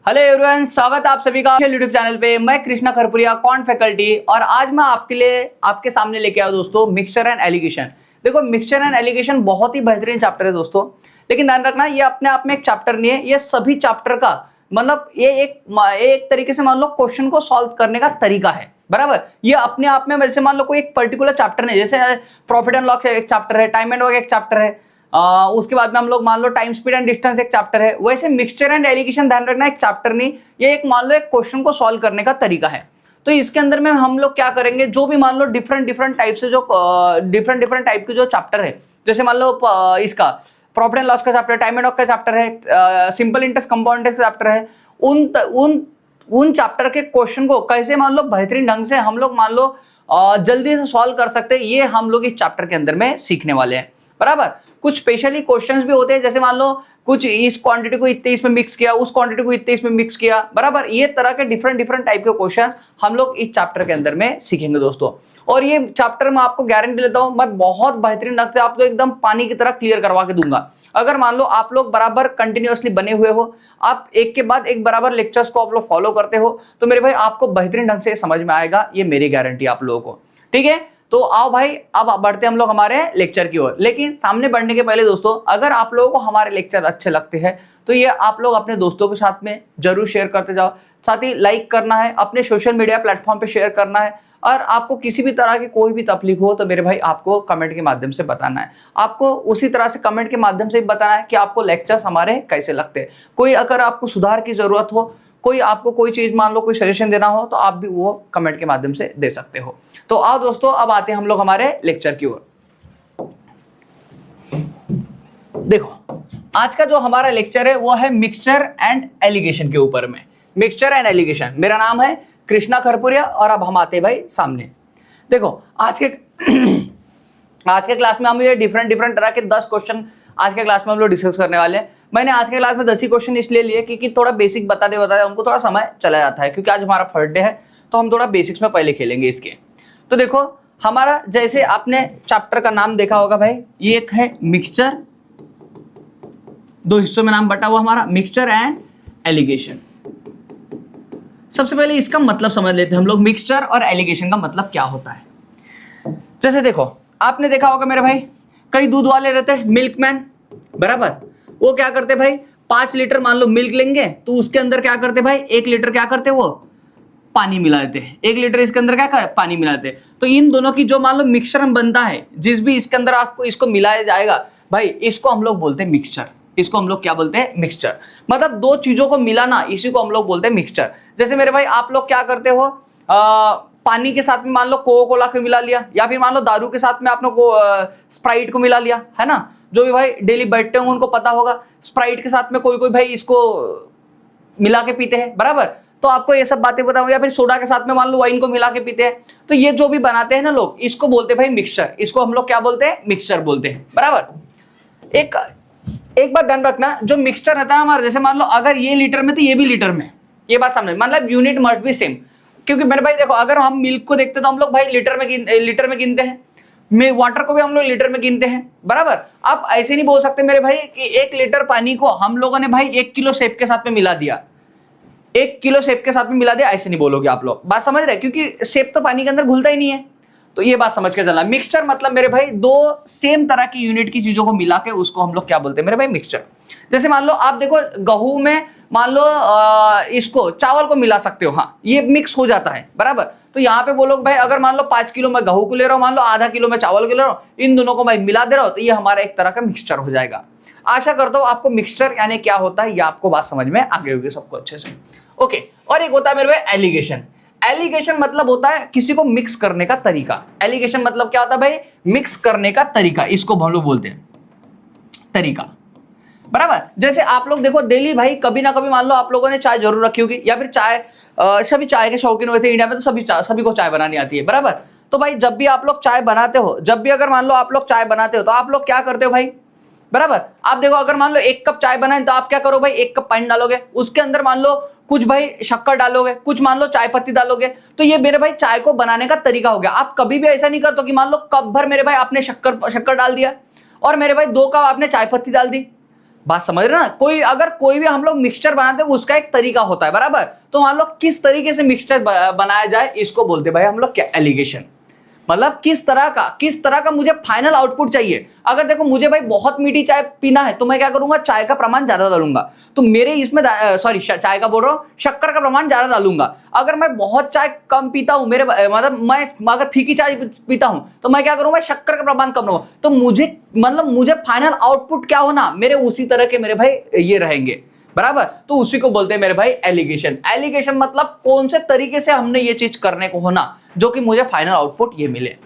Hello everyone, स्वागत है आप सभी का यूट्यूब चैनल पे। मैं कृष्णा खरपुरिया, कॉन्ट फैकल्टी, और आज मैं आपके लिए आपके सामने लेके आया दोस्तों मिक्सचर एंड एलिगेशन। देखो, मिक्सचर एंड एलिगेशन बहुत ही बेहतरीन चैप्टर है दोस्तों, लेकिन ध्यान रखना ये अपने आप में एक चैप्टर नहीं है, ये सभी चैप्टर का मतलब ये एक तरीके से मान लो क्वेश्चन को सॉल्व करने का तरीका है। बराबर, ये अपने आप में वैसे मान लो कोई एक पर्टिकुलर चैप्टर नहीं, जैसे प्रॉफिट एंड लॉस एक चैप्टर है, टाइम एंड वर्क एक चैप्टर है, उसके बाद में हम लोग मान लो टाइम स्पीड एंड डिस्टेंस एक चैप्टर है। वैसे मिक्सचर एंड एलिगेशन ध्यान रखना एक चैप्टर नहीं, ये एक मान लो एक क्वेश्चन को सॉल्व करने का तरीका है। तो इसके अंदर में हम लोग क्या करेंगे, जो भी मान लो डिफरेंट टाइप से जो डिफरेंट टाइप के जो चैप्टर है, जैसे मान लो इसका प्रॉफिट एंड लॉस का चैप्टर, टाइम एंड वर्क का चैप्टर है, सिंपल इंटरेस्ट कंपाउंड इंटरेस्ट का चैप्टर है, उन चैप्टर के क्वेश्चन को कैसे मान लो बेहतरीन ढंग से हम लोग मान लो जल्दी से सॉल्व कर सकते हैं, ये हम लोग इस चैप्टर के अंदर में सीखने वाले हैं। बराबर, कुछ स्पेशली क्वेश्चंस भी होते हैं, जैसे मान लो कुछ इस क्वांटिटी को इतने इसमें मिक्स किया, उस क्वांटिटी को इतने इसमें मिक्स किया। बराबर, ये तरह के डिफरेंट टाइप के क्वेश्चन हम लोग इस चैप्टर के अंदर में सीखेंगे दोस्तों। और ये चैप्टर मैं आपको गारंटी देता हूं, मैं बहुत बेहतरीन ढंग से आपको एकदम पानी की तरह क्लियर करवा के दूंगा। अगर मान लो आप लोग बराबर कंटिन्यूअसली बने हुए हो, आप एक के बाद एक बराबर लेक्चर्स को आप लोग फॉलो करते हो, तो मेरे भाई आपको बेहतरीन ढंग से समझ में आएगा, ये मेरी गारंटी आप लोगों को। ठीक है, तो आओ भाई अब बढ़ते हम लोग हमारे लेक्चर की ओर। लेकिन सामने बढ़ने के पहले दोस्तों, अगर आप लोगों को हमारे लेक्चर अच्छे लगते हैं तो ये आप लोग अपने दोस्तों के साथ में जरूर शेयर करते जाओ। साथ ही लाइक करना है, अपने सोशल मीडिया प्लेटफॉर्म पे शेयर करना है, और आपको किसी भी तरह की कोई भी तकलीफ हो तो मेरे भाई आपको कमेंट के माध्यम से बताना है। आपको उसी तरह से कमेंट के माध्यम से भी बताना है कि आपको लेक्चर्स हमारे कैसे लगते हैं। कोई अगर आपको सुधार की जरूरत हो, कोई आपको कोई चीज मान लो कोई सजेशन देना हो, तो आप भी वो कमेंट के माध्यम से दे सकते हो। तो आओ दोस्तों, अब आते हैं हम लोग हमारे लेक्चर की ओर। देखो, आज का जो हमारा लेक्चर है वो है मिक्सचर एंड एलिगेशन के ऊपर में। मिक्सचर एंड एलिगेशन, मेरा नाम है कृष्णा खरपुरिया, और अब हम आते भाई सामने। देखो, आज के क्लास में हम ये डिफरेंट तरह के 10 क्वेश्चन आज के क्लास में हम लोग डिस्कस करने वाले हैं। मैंने आज के क्लास में 10 ही क्वेश्चन इसलिए लिए क्योंकि थोड़ा बेसिक बता दे उनको थोड़ा समय चला जाता है, क्योंकि आज हमारा फर्स्ट डे है, तो हम थोड़ा बेसिक्स में पहले खेलेंगे इसके। तो देखो, हमारा जैसे आपने चैप्टर का नाम देखा होगा भाई, ये एक है मिक्सचर, 2 हिस्सों में नाम बटा हुआ हमारा, मिक्सचर एंड एलिगेशन। सबसे पहले इसका मतलब समझ लेते हैं हम लोग, मिक्सचर और एलिगेशन का मतलब क्या होता है। जैसे देखो, आपने देखा होगा मेरे भाई, कई दूध वाले रहते हैं, मिल्कमैन। बराबर, वो क्या करते भाई, 5 लीटर मान लो मिल्क लेंगे, तो उसके अंदर क्या करते भाई, 1 लीटर क्या करते वो पानी मिला देते हैं, 1 लीटर इसके अंदर क्या कर पानी मिला देते हैं। तो इन दोनों की जो मान लो मिक्सचर बनता है, जिस भी इसके अंदर आपको इसको मिलाया जाएगा भाई, इसको हम लोग बोलते हैं मिक्सचर। इसको हम लोग क्या बोलते हैं, मिक्सचर। मतलब 2 चीजों को मिलाना, इसी को हम लोग बोलते हैं मिक्सचर। जैसे मेरे भाई आप लोग क्या करते हो, पानी के साथ में मान लो कोका कोला को मिला लिया, या फिर मान लो दारू के साथ में आपने स्प्राइट को मिला लिया, है ना। जो भी भाई डेली बैठते होंगे उनको पता होगा, स्प्राइट के साथ में कोई भाई इसको मिला के पीते हैं। बराबर, तो आपको ये सब बातें पता होगी। या फिर सोडा के साथ में मान लो वाइन को मिला के पीते हैं। तो ये जो भी बनाते हैं ना लोग, इसको बोलते हैं भाई मिक्सचर। इसको हम लोग क्या बोलते हैं, मिक्सचर बोलते हैं। बराबर, एक बात ध्यान रखना, जो मिक्सचर रहता है हमारा, जैसे मान लो अगर ये लीटर में तो ये भी लीटर में, ये बात समझ, मतलब यूनिट मस्ट बी सेम। क्योंकि मेरे भाई देखो, अगर हम मिल्क को देखते तो हम लोग भाई लीटर में गिनते हैं, वाटर को भी हम लोग लीटर में गिनते हैं। बराबर, आप ऐसे नहीं बोल सकते मेरे भाई कि 1 लीटर पानी को हम लोगों ने भाई 1 किलो सेब के साथ में मिला दिया, 1 किलो सेब के साथ में मिला दिया, ऐसे नहीं बोलोगे आप लोग। बात समझ रहे, क्योंकि सेब तो पानी के अंदर घुलता ही नहीं है। तो ये बात समझ के चलना, मिक्सचर मतलब मेरे भाई 2 सेम तरह की यूनिट की चीजों को मिला के उसको हम लोग क्या बोलते हैं मेरे भाई, मिक्सचर। जैसे मान लो आप देखो, गेहूं में मान लो इसको चावल को मिला सकते हो, हाँ, ये मिक्स हो जाता है। बराबर, तो यहाँ पे बोलोगे भाई, अगर मान लो 5 किलो मैं गेहूं को ले रहा हूँ, मान लो आधा किलो मैं चावल को ले रहा हूँ, इन दोनों को मैं मिला दे रहा हूँ, तो ये हमारा एक तरह का मिक्सचर हो जाएगा। आशा करता हूँ आपको मिक्सचर यानी क्या होता है, ये आपको बात समझ में आ गई होगी सबको अच्छे से। ओके, और एक होता है मेरे भाई एलिगेशन। एलिगेशन मतलब होता है किसी को मिक्स करने का तरीका। एलिगेशन मतलब क्या होता है भाई, मिक्स करने का तरीका, इसको हम लोग बोलते हैं तरीका। बराबर, जैसे आप लोग देखो डेली भाई कभी ना कभी मान लो आप लोगों ने चाय जरूर रखी होगी, या फिर चाय सभी चाय के शौकीन होते हैं इंडिया में, तो सभी को चाय बनानी आती है। बराबर, तो भाई जब भी आप लोग चाय बनाते हो, जब भी अगर मान लो आप लोग चाय बनाते हो, तो आप लोग क्या करते हो भाई। बराबर, आप देखो, अगर मान लो 1 कप चाय बनाए तो आप क्या करो भाई, 1 कप पानी डालोगे, उसके अंदर मान लो कुछ भाई शक्कर डालोगे, कुछ मान लो चाय पत्ती डालोगे। तो ये मेरे भाई चाय को बनाने का तरीका हो गया। आप कभी भी ऐसा नहीं करते कि मान लो कप भर मेरे भाई आपने शक्कर डाल दिया, और मेरे भाई 2 कप आपने चाय पत्ती डाल दी, बात समझ रहे ना? अगर कोई भी हम लोग मिक्सचर बनाते हैं उसका एक तरीका होता है, बराबर। तो मान लो किस तरीके से मिक्सचर बनाया जाए, इसको बोलते भाई हम लोग क्या, एलिगेशन। मतलब किस तरह का मुझे फाइनल आउटपुट चाहिए। अगर देखो मुझे भाई बहुत मीठी चाय पीना है तो मैं क्या करूंगा, चाय का प्रमाण ज्यादा डालूंगा। तो मेरे इसमें चाय का बोल रहा हूं, शक्कर का प्रमाण ज्यादा डालूंगा। अगर मैं बहुत चाय कम पीता हूं, मेरे मतलब मैं अगर फीकी चाय पीता हूं तो मैं क्या करूंगा, शक्कर का प्रमाण कम रखूंगा। तो मुझे फाइनल आउटपुट क्या होना, मेरे उसी तरह के मेरे भाई ये रहेंगे, बराबर। तो उसी को बोलते हैं मेरे भाई एलिगेशन। एलिगेशन मतलब कौन से तरीके से हमने ये चीज करने को होना जो कि मुझे फाइनल आउटपुट ये मिले।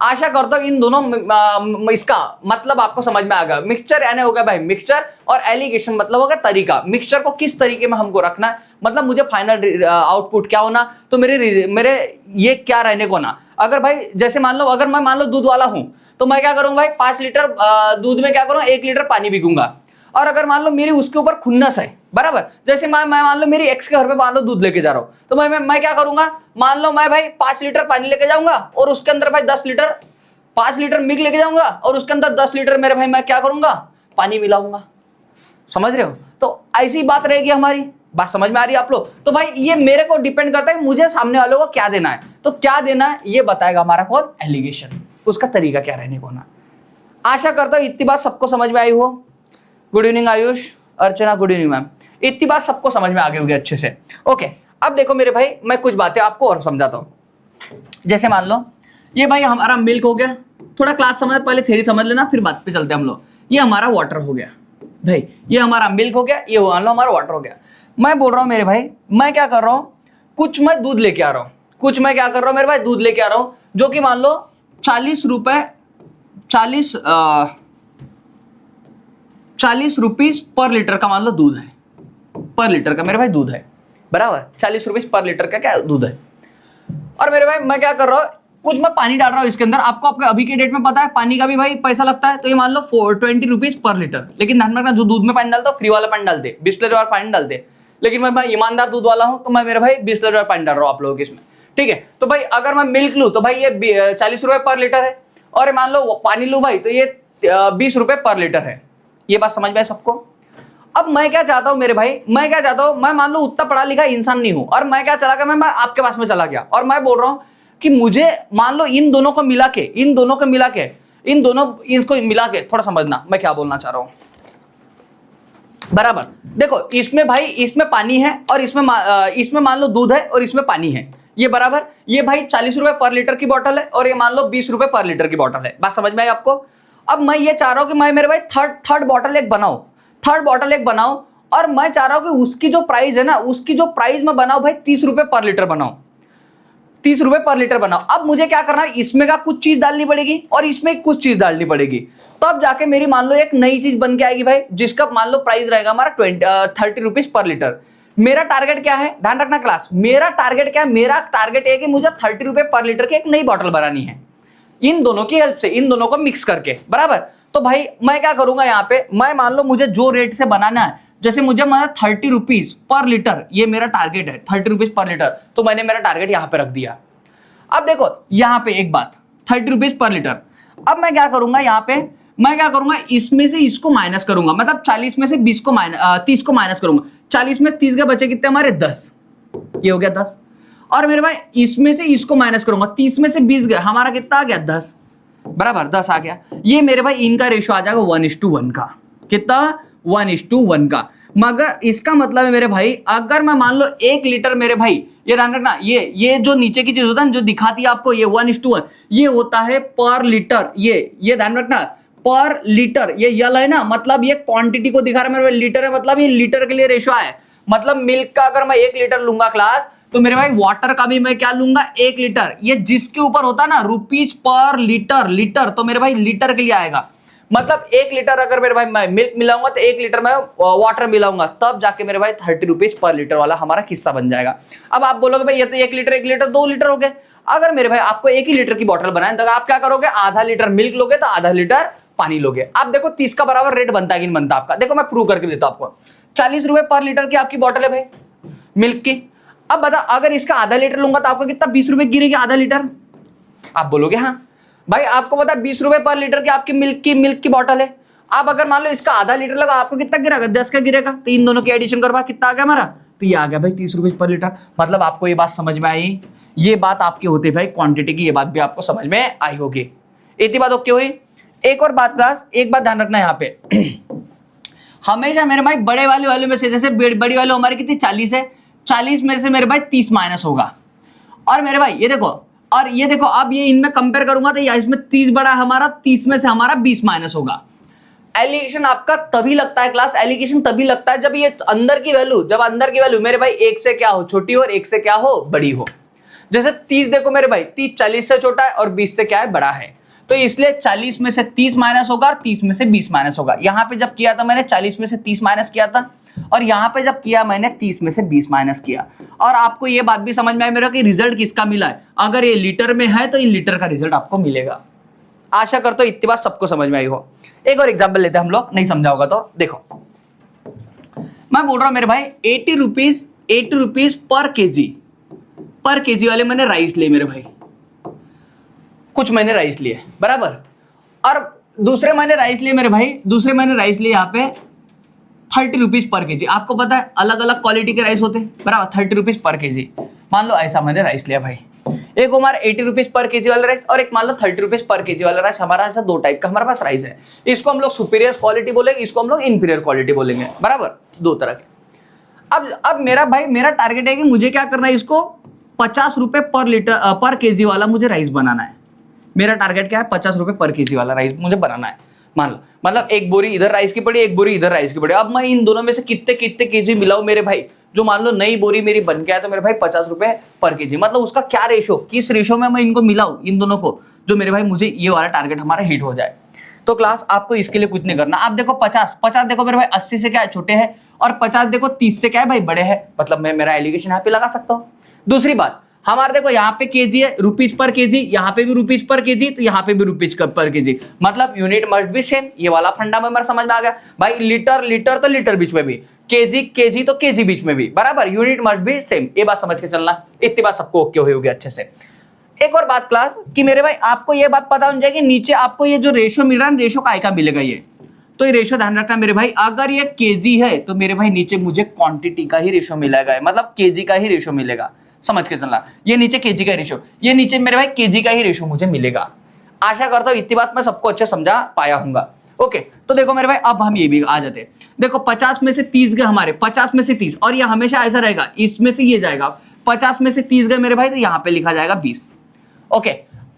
आशा करता हूं इन दोनों इसका मतलब आपको समझ में आ गया। मिक्सचर यानी हो गया भाई मिक्सचर, और एलिगेशन मतलब हो गया तरीका। मिक्सचर को किस तरीके में हमको रखना है, मतलब मुझे फाइनल आउटपुट क्या होना, तो मेरे ये क्या रहने को ना। अगर भाई जैसे अगर मैं मान लो दूध वाला हूं तो मैं क्या करूंगा भाई, 5 लीटर दूध में क्या करूंगा, 1 लीटर पानी बिकूंगा। और अगर मान लो मेरी उसके ऊपर खुन्नस है, बराबर, जैसे मैं मान लो मेरी एक्स के घर पे मान लो दूध लेके जा रहा हूं, तो मैं क्या करूंगा, मान लो मैं भाई 5 लीटर पानी लेके जाऊंगा और उसके अंदर भाई 5 लीटर मिल्क लेके जाऊंगा और उसके अंदर 10 लीटर मेरे भाई मैं क्या करूंगा, पानी मिलाऊंगा। समझ रहे हो? तो ऐसी बात रहेगी हमारी। बात समझ में आ रही है आप लोग? तो भाई ये मेरे को डिपेंड करता है कि मुझे सामने वालों को क्या देना है। तो क्या देना है ये बताएगा हमारा कौन, एलिगेशन। उसका तरीका क्या रहने को ना। आशा करता हूं इतनी बात सबको समझ में आई हो। गुड इवनिंग आयुष, अर्चना गुड इवनिंग मैम। इतनी बात सबको समझ में आ गई होगी अच्छे से। ओके, अब देखो मेरे भाई मैं कुछ बातें आपको और समझाता हूं। जैसे मान लो ये भाई हमारा मिल्क हो गया, थोड़ा क्लास समझ, पहले थ्योरी समझ लेना फिर बात पे चलते हैं हम लोग। ये हमारा वाटर हो गया भाई, ये हमारा मिल्क हो गया, ये मान लो हमारा वाटर हो गया। मैं बोल रहा हूं मेरे भाई, मैं क्या कर रहा हूं, कुछ मैं दूध लेके आ रहा हूं, कुछ मैं क्या कर रहा हूं मेरे भाई, दूध लेके आ रहा हूं, जो कि मान लो 40 रुपीज पर लीटर का मान लो दूध है, पर लीटर का मेरे भाई दूध है, बराबर। 40 रुपीज पर लीटर का क्या दूध है। और मेरे भाई मैं क्या कर रहा हूं, कुछ मैं पानी डाल रहा हूं इसके अंदर। आपको अभी के डेट में पता है पानी का भी भाई पैसा लगता है, तो ये मान लो 20 रुपीज पर लीटर। लेकिन ध्यान रखना, जो दूध में पानी डालता हूं फ्री वाला पानी डालते, बिस्लरी वाला पानी डालते। लेकिन मैं ईमानदार दूध वाला हूं तो मैं मेरे भाई बिस्लरी वाला पानी डाल रहा हूं आप लोगों के इसमें, ठीक है। तो भाई अगर मैं मिल्क लूं तो भाई ये 40 रुपए पर लीटर है, और मान लो पानी लूं भाई तो ये 20 रुपए पर लीटर है। ये बात समझ में आए सबको? अब मैं क्या चाहता हूं मेरे भाई, मैं क्या चाहता हूं, मैं मान लो उतना पढ़ा लिखा इंसान नहीं हूं, और मैं क्या चला गया, मैं आपके पास में चला गया और मैं बोल रहा हूं कि मुझे मान लो इन दोनों को मिला के थोड़ा समझना मैं क्या बोलना चाह रहा हूं, बराबर। देखो इसमें भाई, इसमें पानी है और इसमें मान लो दूध है और इसमें पानी है, ये बराबर। ये भाई 40 रुपए पर लीटर की बोतल है और ये मान लो 20 रुपए पर लीटर की बोतल है। बात समझ में आई आपको? अब मैं ये चाह रहा हूं कि मैं मेरे भाई थर्ड बॉटल एक बनाऊं, और मैं चाह रहा हूं कि उसकी जो प्राइस है ना, उसकी जो प्राइस मैं बनाऊं भाई 30 रुपए पर लीटर बनाऊं, 30 रुपए पर लीटर बनाओ। अब मुझे क्या करना है, इसमें का कुछ चीज डालनी पड़ेगी और इसमें कुछ चीज डालनी पड़ेगी, तो अब जाके मेरी मान लो एक नई चीज बन के आएगी भाई, जिसका मान लो प्राइस रहेगा हमारा 30 रुपीज पर लीटर। मेरा टारगेट क्या है, ध्यान रखना क्लास, मेरा टारगेट क्या है, मेरा टारगेट है कि मुझे 30 रुपए पर लीटर की एक नई बॉटल बनानी है, इन दोनों की हेल्प से, इन दोनों को मिक्स करके, बराबर। तो भाई मैं क्या करूंगा यहाँ पे, मैं मान लो मुझे जो रेट से बनाना है, जैसे मुझे 30 रुपीज पर लीटर, ये मेरा टारगेट है 30 रुपीज पर लीटर, तो मैंने मेरा टारगेट यहाँ पे रख दिया। अब देखो यहाँ पे एक बात, 30 रुपीज पर लीटर। अब मैं क्या करूंगा यहाँ पे, मैं क्या करूंगा, इसमें से इसको माइनस करूंगा, मतलब 40 में से 30 को माइनस करूंगा। 40 में 30 के बचे कितने हमारे, 10, ये हो गया 10। और मेरे भाई इसमें से इसको माइनस करूंगा, 30 में से 20 गया, हमारा कितना आ गया, 10, बराबर 10 आ गया। ये मेरे भाई इनका रेशो आ जाएगा 1:1 का, कितना, 1:1 का। मगर इसका मतलब है मेरे भाई, अगर मैं मान लो 1 लीटर, मेरे भाई ये ध्यान रखना, ये जो नीचे की चीज होता है जो दिखाती है आपको, ये 1:1 ये होता है पर लीटर। ये ध्यान रखना, पर लीटर, ये यल है ना, मतलब ये क्वांटिटी को दिखा रहा है मेरे भाई, लीटर है मतलब ये लीटर के लिए रेशो है। मतलब मिल्क का अगर मैं 1 लीटर लूंगा क्लास, तो मेरे भाई वाटर का भी मैं क्या लूंगा, 1 लीटर। ये जिसके ऊपर होता है ना रुपीज पर लीटर, तो मेरे भाई लीटर के लिए आएगा। मतलब 1 लीटर अगर मेरे भाई मैं मिल्क मिलाऊंगा तो 1 लीटर में वाटर मिलाऊंगा, तब जाके मेरे भाई 30 रुपीज पर लीटर वाला हमारा किस्सा बन जाएगा। अब आप बोलोगे भाई ये तो 1 लीटर 2 लीटर हो गए। अगर मेरे भाई आपको 1 ही लीटर की बोतल बनाए तो आप क्या करोगे, आधा लीटर मिल्क लोगे तो आधा लीटर पानी लोगे। आप देखो 30 का बराबर रेट बनता है कि नहीं बनता आपका। देखो मैं प्रूव करके देता हूं आपको। 40 रुपए पर लीटर की आपकी बोतल है भाई मिल्क की। अब बता, अगर इसका आधा लीटर लूंगा तो आपको कितना, 20 रुपए गिरेगी आधा लीटर। आप बोलोगे हाँ भाई, आपको पता है 20 रुपए पर लीटर की आपकी मिल्क की बोतल है। अब अगर मान लो इसका आधा लीटर लगा, आपको कितना गिरेगा? 10 का गिरेगा। तो इन दोनों की एडिशन करवा, कितना आ गया हमारा? तो ये आ गया भाई 30 रुपए पर लीटर। मतलब आपको ये बात समझ में आई, ये बात आपकी होती है भाई क्वांटिटी की, ये बात भी आपको समझ में आई होगी। इतनी बात ओके हुई। एक और बात क्लास, एक बात ध्यान रखना यहाँ पे हमेशा मेरे भाई बड़े वाले में से, जैसे बड़ी वाले हमारी कितनी 40 है, 40 में से मेरे भाई 30 माइनस होगा। और मेरे भाई ये देखो, और ये देखो, अब ये इनमें कंपेयर करूंगा तो इसमें 30 बड़ा है हमारा, 30 में से हमारा 20 माइनस होगा। एलिगेशन आपका तभी लगता है क्लास, एलिगेशन तभी लगता है जब ये अंदर की वैल्यू मेरे भाई 1 से क्या हो छोटी हो और 1 से क्या हो बड़ी हो। जैसे 30 देखो मेरे भाई, 30 40 से छोटा है और 20 से क्या है बड़ा है, तो इसलिए 40 में से 30 माइनस होगा और 30 में से 20 माइनस होगा। यहां पे जब किया था मैंने 40 में से 30 माइनस किया था, और यहां पे जब किया मैंने 30 में से 20 माइनस किया। और आपको ये बात भी समझ में आई मेरा कि रिजल्ट किसका मिला है। अगर ये लीटर में है तो ये लीटर का रिजल्ट आपको मिलेगा। आशा करता हूं इतनी बात सबको समझ में आई हो। एक और एग्जाम्पल लेते हैं हम लोग, नहीं समझा होगा तो देखो, मैं बोल रहा हूं मेरे भाई 80 रुपीज पर केजी वाले मैंने राइस लिए मेरे भाई, कुछ मैंने राइस लिए बराबर, और दूसरे मैंने राइस लिए मेरे भाई, यहाँ पे 30 रुपीज पर केजी। आपको पता है अलग अलग क्वालिटी के राइस होते हैं बराबर, 30 रुपीज पर केजी। मान लो ऐसा मैंने राइस लिया भाई, एक हमारा 80 रुपीज पर केजी वाला राइस और एक मान लो 30 रुपीज पर केजी वाला राइस। हमारा ऐसा दो टाइप का हमारे पास राइस है, इसको हम लोग सुपीरियर क्वालिटी बोलेंगे, इसको हम लोग इंफीरियर क्वालिटी बोलेंगे बराबर, दो तरह के। अब मेरा भाई मेरा टारगेट है कि मुझे क्या करना है, इसको 50 रुपए पर केजी वाला मुझे राइस बनाना है। मेरा टारगेट क्या है, 50 रुपए पर केजी वाला राइस मुझे बनाना है। मान लो मतलब एक बोरी इधर राइस की पड़ी, एक बोरी इधर राइस की पड़ी। अब मैं इन दोनों में से कितने कितने केजी मिलाऊं मेरे भाई, जो मान लो नई बोरी मेरी बन के आया तो मेरे भाई 50 रुपए पर केजी, मतलब उसका क्या रेशो, किस रेशो में मैं इनको मिलाऊं इन दोनों को, जो मेरे भाई मुझे ये वाला टारगेट हमारा हिट हो जाए। तो क्लास आपको इसके लिए कुछ नहीं करना। आप देखो 50 देखो मेरे भाई 80 से क्या है छोटे हैं, और 50 देखो 30 से क्या है भाई बड़े हैं, मतलब मैं मेरा एलिगेशन यहाँ पे लगा सकता हूँ। दूसरी बात, हमारे देखो यहाँ पे केजी है, रुपीज पर केजी, यहाँ पे भी रुपीज पर केजी, तो यहाँ पे भी रुपीज पर केजी, मतलब यूनिट मस्ट बी सेम। ये वाला फंडा मेरा समझ में आ गया भाई। लीटर तो लीटर बीच में भी, केजी तो केजी बीच में भी बराबर, यूनिट मस्ट बी सेम। ये बात समझ के चलना, इतनी बात सबको ओके हुई होगी अच्छे से। एक और बात क्लास कि मेरे भाई आपको ये बात पता होनी चाहिए कि नीचे आपको ये जो रेशो मिल रहा है, रेशो काय का मिलेगा ये, तो ये रेशो ध्यान रखना मेरे भाई। अगर ये केजी है तो मेरे भाई नीचे मुझे क्वांटिटी का ही रेशो मिलेगा, मतलब केजी का ही रेशो मिलेगा, समझ के चलना। ये नीचे केजी का रेशो, ये नीचे मेरे भाई केजी का ही रेशो मुझे मिलेगा। आशा करता हूं इतनी बात मैं सबको अच्छे समझा पाया हूंगा। ओके, तो देखो मेरे भाई अब हम ये भी आ जाते हैं। देखो 50 में से 30 गए हमारे, 50 में से 30, और ये हमेशा ऐसा रहेगा, इसमें से ये जाएगा। 50 में से 30 गए मेरे भाई तो यहाँ पे लिखा जाएगा 20। ओके,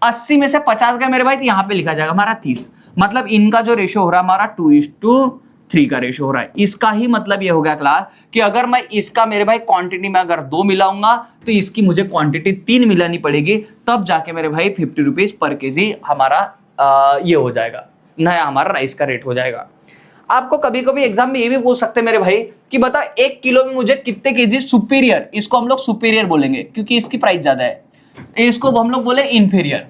80 में से 50 गए मेरे भाई तो यहाँ पे लिखा जाएगा हमारा 30। मतलब इनका जो रेशो हो रहा है हमारा 2:3 का रेशो हो रहा है। इसका ही मतलब ये हो गया क्लास कि अगर मैं इसका मेरे भाई क्वांटिटी में अगर 2 मिलाऊंगा तो इसकी मुझे क्वांटिटी 3 मिलानी पड़ेगी, तब जाके मेरे भाई 50 रुपीज पर केजी हमारा ये हो जाएगा, नया हमारा राइस का रेट हो जाएगा। आपको कभी कभी एग्जाम में ये भी पूछ सकते हैं मेरे भाई कि बता 1 किलो में मुझे कितने केजी सुपीरियर, इसको हम लोग सुपीरियर बोलेंगे क्योंकि इसकी प्राइस ज्यादा है, इसको हम लोग बोले इंफीरियर।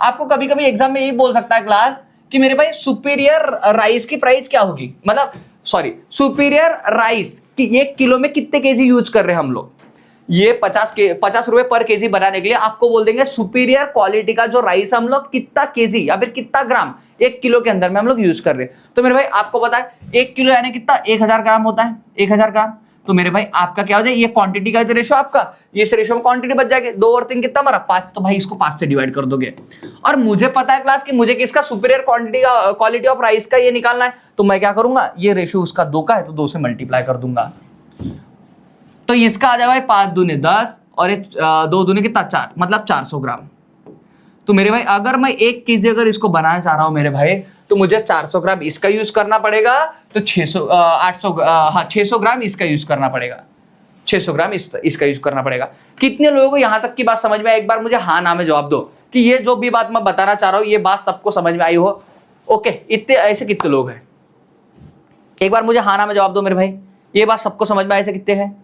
आपको कभी कभी एग्जाम में यही बोल सकता है क्लास कि मेरे भाई सुपीरियर राइस की प्राइस क्या होगी, मतलब सॉरी सुपीरियर राइस कि 1 किलो में कितने केजी यूज कर रहे हैं हम लोग। ये 50 रुपए पर केजी बनाने के लिए आपको बोल देंगे सुपीरियर क्वालिटी का जो राइस हम लोग कितना केजी या फिर कितना ग्राम 1 किलो के अंदर में हम लोग यूज कर रहे हैं। तो मेरे भाई आपको पता है 1 किलो यानी कितना 1000 ग्राम होता है, 1000 ग्राम। तो मेरे भाई आपका क्या हो जाए, ये क्वांटिटी का रेशो आपका, ये रेशो में क्वांटिटी बच जाएगी। 2 और 3 कितना हमारा 5, तो भाई इसको 5 से डिवाइड कर दोगे। और मुझे पता है क्लास कि मुझे किसका सुपीरियर क्वालिटी ऑफ राइस का ये निकालना है, तो मैं क्या करूंगा, ये रेशो उसका 2 का है तो 2 से मल्टीप्लाई कर दूंगा। तो इसका आ जाए भाई 5 दूने 10 और 2 दूने कितना 4, मतलब 400 ग्राम। तो मेरे भाई अगर मैं 1 केजी अगर इसको बनाना चाह रहा हूं मेरे भाई, तो मुझे 400 ग्राम इसका यूज करना पड़ेगा, तो 600 ग्राम इसका यूज करना पड़ेगा, 600 ग्राम इसका यूज करना पड़ेगा। कितने लोगों को यहां तक की बात समझ में आई, एक बार मुझे हाँ ना में जवाब दो कि ये जो भी बात मैं बताना चाह रहा हूं ये बात सबको समझ में आई हो। ओके, इतने ऐसे कितने लोग हैं, एक बार मुझे हाँ ना में जवाब दो मेरे भाई, ये बात सबको समझ में ऐसे कितने हैं।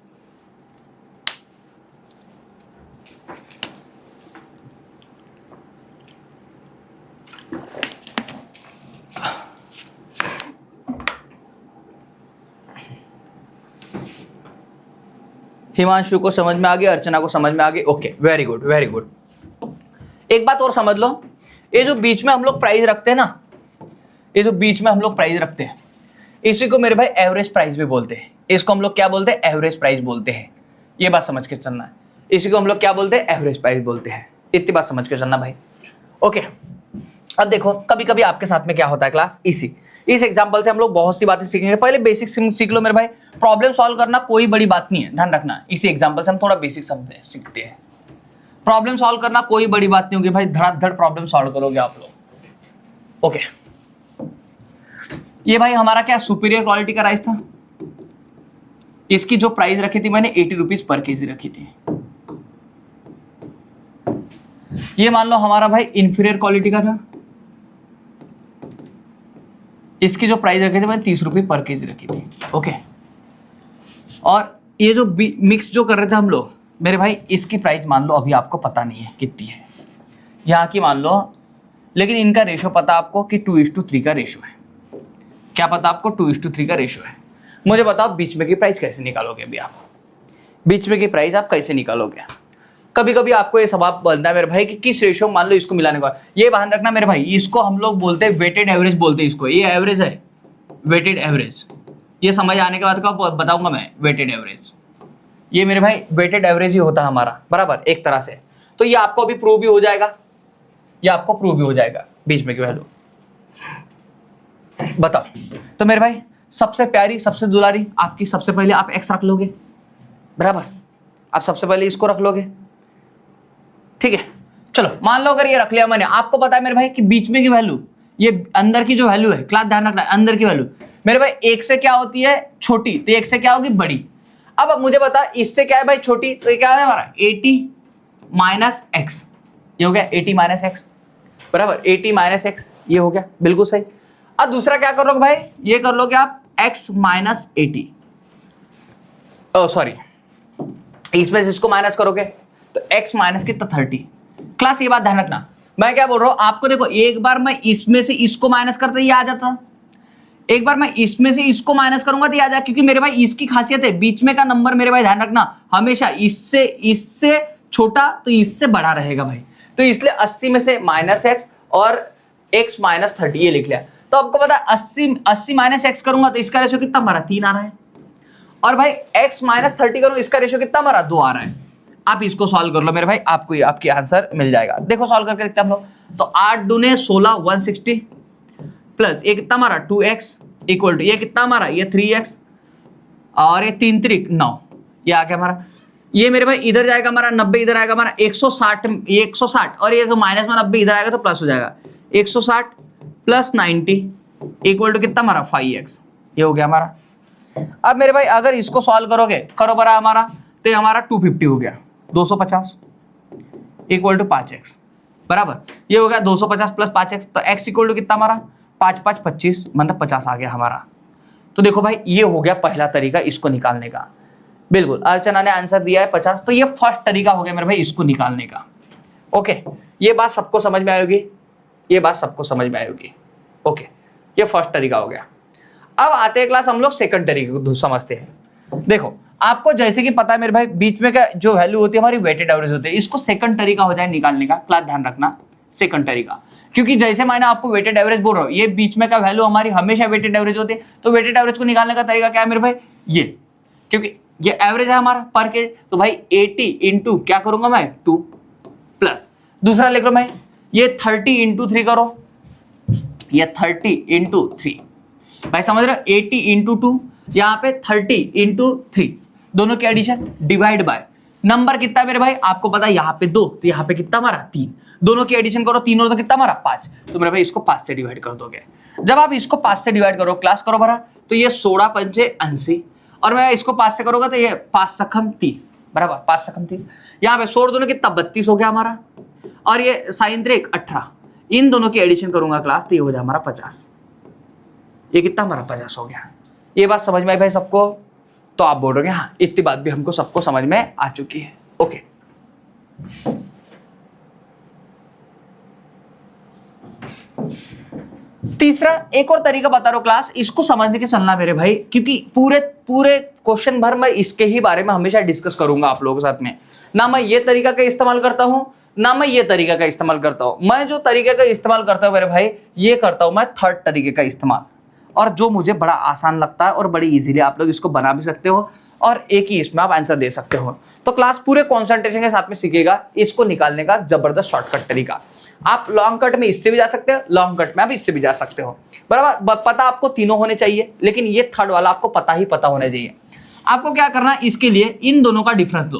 हिमांशु को समझ में आ गया, अर्चना को समझ में आ गई। Okay, very good very good. एक बात और समझ लो, ये जो बीच में हम लोग प्राइस रखते हैं ना, ये जो बीच में हम लोग प्राइस रखते हैं इसी को मेरे भाई एवरेज प्राइस भी बोलते हैं। इसको हम लोग क्या बोलते हैं? एवरेज प्राइस बोलते हैं। ये बात समझ के चलना है, इसी को हम लोग क्या बोलते हैं? एवरेज प्राइस बोलते हैं। इतनी बात समझ के चलना भाई। ओके, अब देखो कभी कभी आपके साथ में क्या होता है क्लास, इस एग्जांपल से हम लोग बहुत सी बातें सीखेंगे। पहले बेसिक सीख लो मेरे भाई। प्रॉब्लम सॉल्व करना कोई बड़ी बात नहीं है, ध्यान रखना। इसी एग्जांपल से हम थोड़ा बेसिक समझते सीखते हैं। प्रॉब्लम सॉल्व करना कोई बड़ी बात नहीं होगी भाई, धड़ाधड़ प्रॉब्लम सॉल्व करोगे आप लोग। ओके, ये भाई हमारा क्या सुपीरियर क्वालिटी का राइस था। इसकी जो प्राइस रखी थी मैंने 80 रुपीज पर केजी रखी थी। ये मान लो हमारा भाई इंफीरियर क्वालिटी का था, इसकी जो प्राइस रखी थी मैंने 30 रुपये पर केजी रखी थी। ओके, और ये जो मिक्स जो कर रहे थे हम लोग मेरे भाई, इसकी प्राइस मान लो अभी आपको पता नहीं है कितनी है, यहाँ की मान लो, लेकिन इनका रेशो पता आपको कि 2:3 का रेशो है। क्या पता आपको? 2:3 का रेशो है। मुझे बताओ बीच में की प्राइस कैसे निकालोगे? अभी आप बीच में की प्राइस आप कैसे निकालोगे? कभी कभी आपको ये सवाल बनता है मेरे भाई कि किस रेशो, मान लो इसको मिलाने का। ये ध्यान रखना मेरे भाई, इसको हम लोग बोलते हैं वेटेड एवरेज बोलते हैं इसको। ये एवरेज है, वेटेड एवरेज। ये समझ आने के बाद का बताऊंगा मैं वेटेड एवरेज। ये मेरे भाई वेटेड एवरेज ही होता है हमारा, बराबर, एक तरह से। तो ये आपको अभी प्रूव भी हो जाएगा, ये आपको प्रूव भी हो जाएगा बीच में की वैल्यू। बताओ तो मेरे भाई, सबसे प्यारी सबसे दुलारी आपकी, सबसे पहले आप एक्स रख लोगे, बराबर। आप सबसे पहले इसको रख लोगे, ठीक है। चलो मान लो अगर ये रख लिया मैंने, आपको पता है मेरे भाई कि बीच में की वैल्यू, ये अंदर की जो वैल्यू है, क्लास ध्यान रखना, अंदर की वैल्यू मेरे भाई एक से क्या होती है? छोटी, तो एक से क्या होगी? बड़ी। अब मुझे बता इससे क्या है भाई? छोटी, तो ये क्या है हमारा 80 माइनस एक्स। ये हो गया 80 माइनस एक्स, बराबर। 80 माइनस एक्स, ये हो गया बिल्कुल सही। अब दूसरा क्या कर लोगे भाई? ये कर लोगे आप x माइनस 80, सॉरी, इसमें से इसको माइनस करोगे तो x माइनस कितना? 30। क्लास ये बात ध्यान रखना, मैं क्या बोल रहा हूं आपको, देखो एक बार मैं इसमें से इसको माइनस करते ये आ जाता, एक बार मैं इसमें से इसको माइनस करूंगा तो ये आ जाए, क्योंकि मेरे भाई इसकी खासियत है बीच में का नंबर मेरे भाई ध्यान रखना हमेशा इससे छोटा तो इससे बड़ा रहेगा भाई। तो इसलिए 80 में से माइनस एक्स और x माइनस 30 ये लिख लिया। तो आपको पता है 80 माइनस एक्स करूंगा तो इसका रेशो कितना हमारा? 3 आ रहा है। और भाई x माइनस 30 करूंगा, इसका रेशो कितना हमारा? 2 आ रहा है। आप इसको सॉल्व कर लो मेरे भाई, आपको आपकी आंसर मिल जाएगा। देखो सॉल्व करके देखते हैं हम लोग। तो 8 दूने 16 160 प्लस ये कितना हमारा 2x इक्वल टू ये कितना हमारा? ये 3x और ये 3 3 9, ये आ गया हमारा। ये मेरे भाई इधर जाएगा हमारा 90, इधर आएगा हमारा 160, ये 160 और ये तो माइनस में 90 इधर आएगा तो प्लस हो जाएगा 160 प्लस 90 इक्वल टू कितना हमारा? 5x। ये हो गया हमारा। अब मेरे भाई अगर इसको सॉल्व करोगे, करो बरा हमारा, तो ये हमारा 250 हो गया, 250 इक्वल टू 5x, बराबर। ये हो गया 250 प्लस 5x, तो x इक्वल टू कितना हमारा? 5 5 25, मतलब 50 आ गया हमारा। तो देखो भाई ये हो गया पहला तरीका इसको निकालने का। बिल्कुल, अर्चना ने आंसर दिया है 50, तो ये फर्स्ट तरीका हो गया मेरे भाई इसको निकालने का। ओके, ये बात सबको समझ में आएगी, ये बात सबको समझ में आएगी। ओके, ये फर्स्ट तरीका हो गया। अब आते हैं क्लास हम लोग सेकंड तरीके को समझते हैं। देखो आपको जैसे कि पता है मेरे भाई, बीच में का जो वैल्यू होती है हमारी वेटेड एवरेज होती है, इसको सेकंड तरीका हो जाए निकालने का। क्लास ध्यान रखना, सेकंड तरीका, क्योंकि जैसे मैंने आपको वेटेड एवरेज बोल रहा हूँ, ये बीच में का वैल्यू हमारी हमेशा वेटेड एवरेज होती है। तो वेटेड एवरेज को निकालने का तरीका क्या है मेरे भाई? ये, क्योंकि ये एवरेज है हमारा पर के, तो भाई 80 इंटू क्या करूंगा मैं? 2 प्लस दूसरा लिख लो मैं, ये 30 इंटू 3 करो, ये 30 इंटू 3 भाई समझ रहे हो? 80 इंटू 2, यहाँ पे 30 इंटू 3, दोनों के एडिशन डिवाइड बाय नंबर कितना है मेरे भाई? आपको पता है यहाँ पे 2, तो यहाँ पे कितना हमारा? 3, दोनों की एडिशन करो, 3 और तो कितना हमारा? 5। तो मेरे भाई इसको 5 से डिवाइड कर दोगे। जब आप इसको 5 से डिवाइड करो, क्लास करो भरा, तो ये 16 पंचे 80, और मैं इसको 5 से करूंगा तो ये 5 सखम 30, बराबर 5 सखम 30। यहाँ पे 16 दोनों कितना? 32 हो गया हमारा, और ये साइन 3 18, इन दोनों की एडिशन करूंगा क्लास, तो ये हो जाए हमारा 50। ये कितना हमारा? 50 हो गया। ये बात समझ में आई भाई सबको? तो आप बोल रहे हैं हाँ, इतनी बात भी हमको सबको समझ में आ चुकी है। ओके, तीसरा एक और तरीका बता रहा हूं क्लास, इसको समझने के चलना मेरे भाई, क्योंकि पूरे क्वेश्चन भर मैं इसके ही बारे में हमेशा डिस्कस करूंगा आप लोगों के साथ में। ना मैं ये तरीका का इस्तेमाल करता हूं, ना मैं ये तरीके का इस्तेमाल करता हूं। मैं जो तरीके का इस्तेमाल करता हूं मेरे भाई, ये करता हूं मैं थर्ड तरीके का इस्तेमाल, और जो मुझे बड़ा आसान लगता है और बड़ी इजीली आप लोग इसको बना भी सकते हो और एक ही इसमें आप आंसर दे सकते हो। तो क्लास पूरे कॉन्सेंट्रेशन के साथ में सीखेगा इसको निकालने का जबरदस्त शॉर्टकट तरीका। आप लॉन्ग कट में इससे भी जा सकते हो, लॉन्ग कट में आप इससे भी जा सकते हो, बराबर। पता आपको तीनों होने चाहिए, लेकिन ये थर्ड वाला आपको पता ही पता होना चाहिए। आपको क्या करना है, इसके लिए इन दोनों का डिफरेंस दो,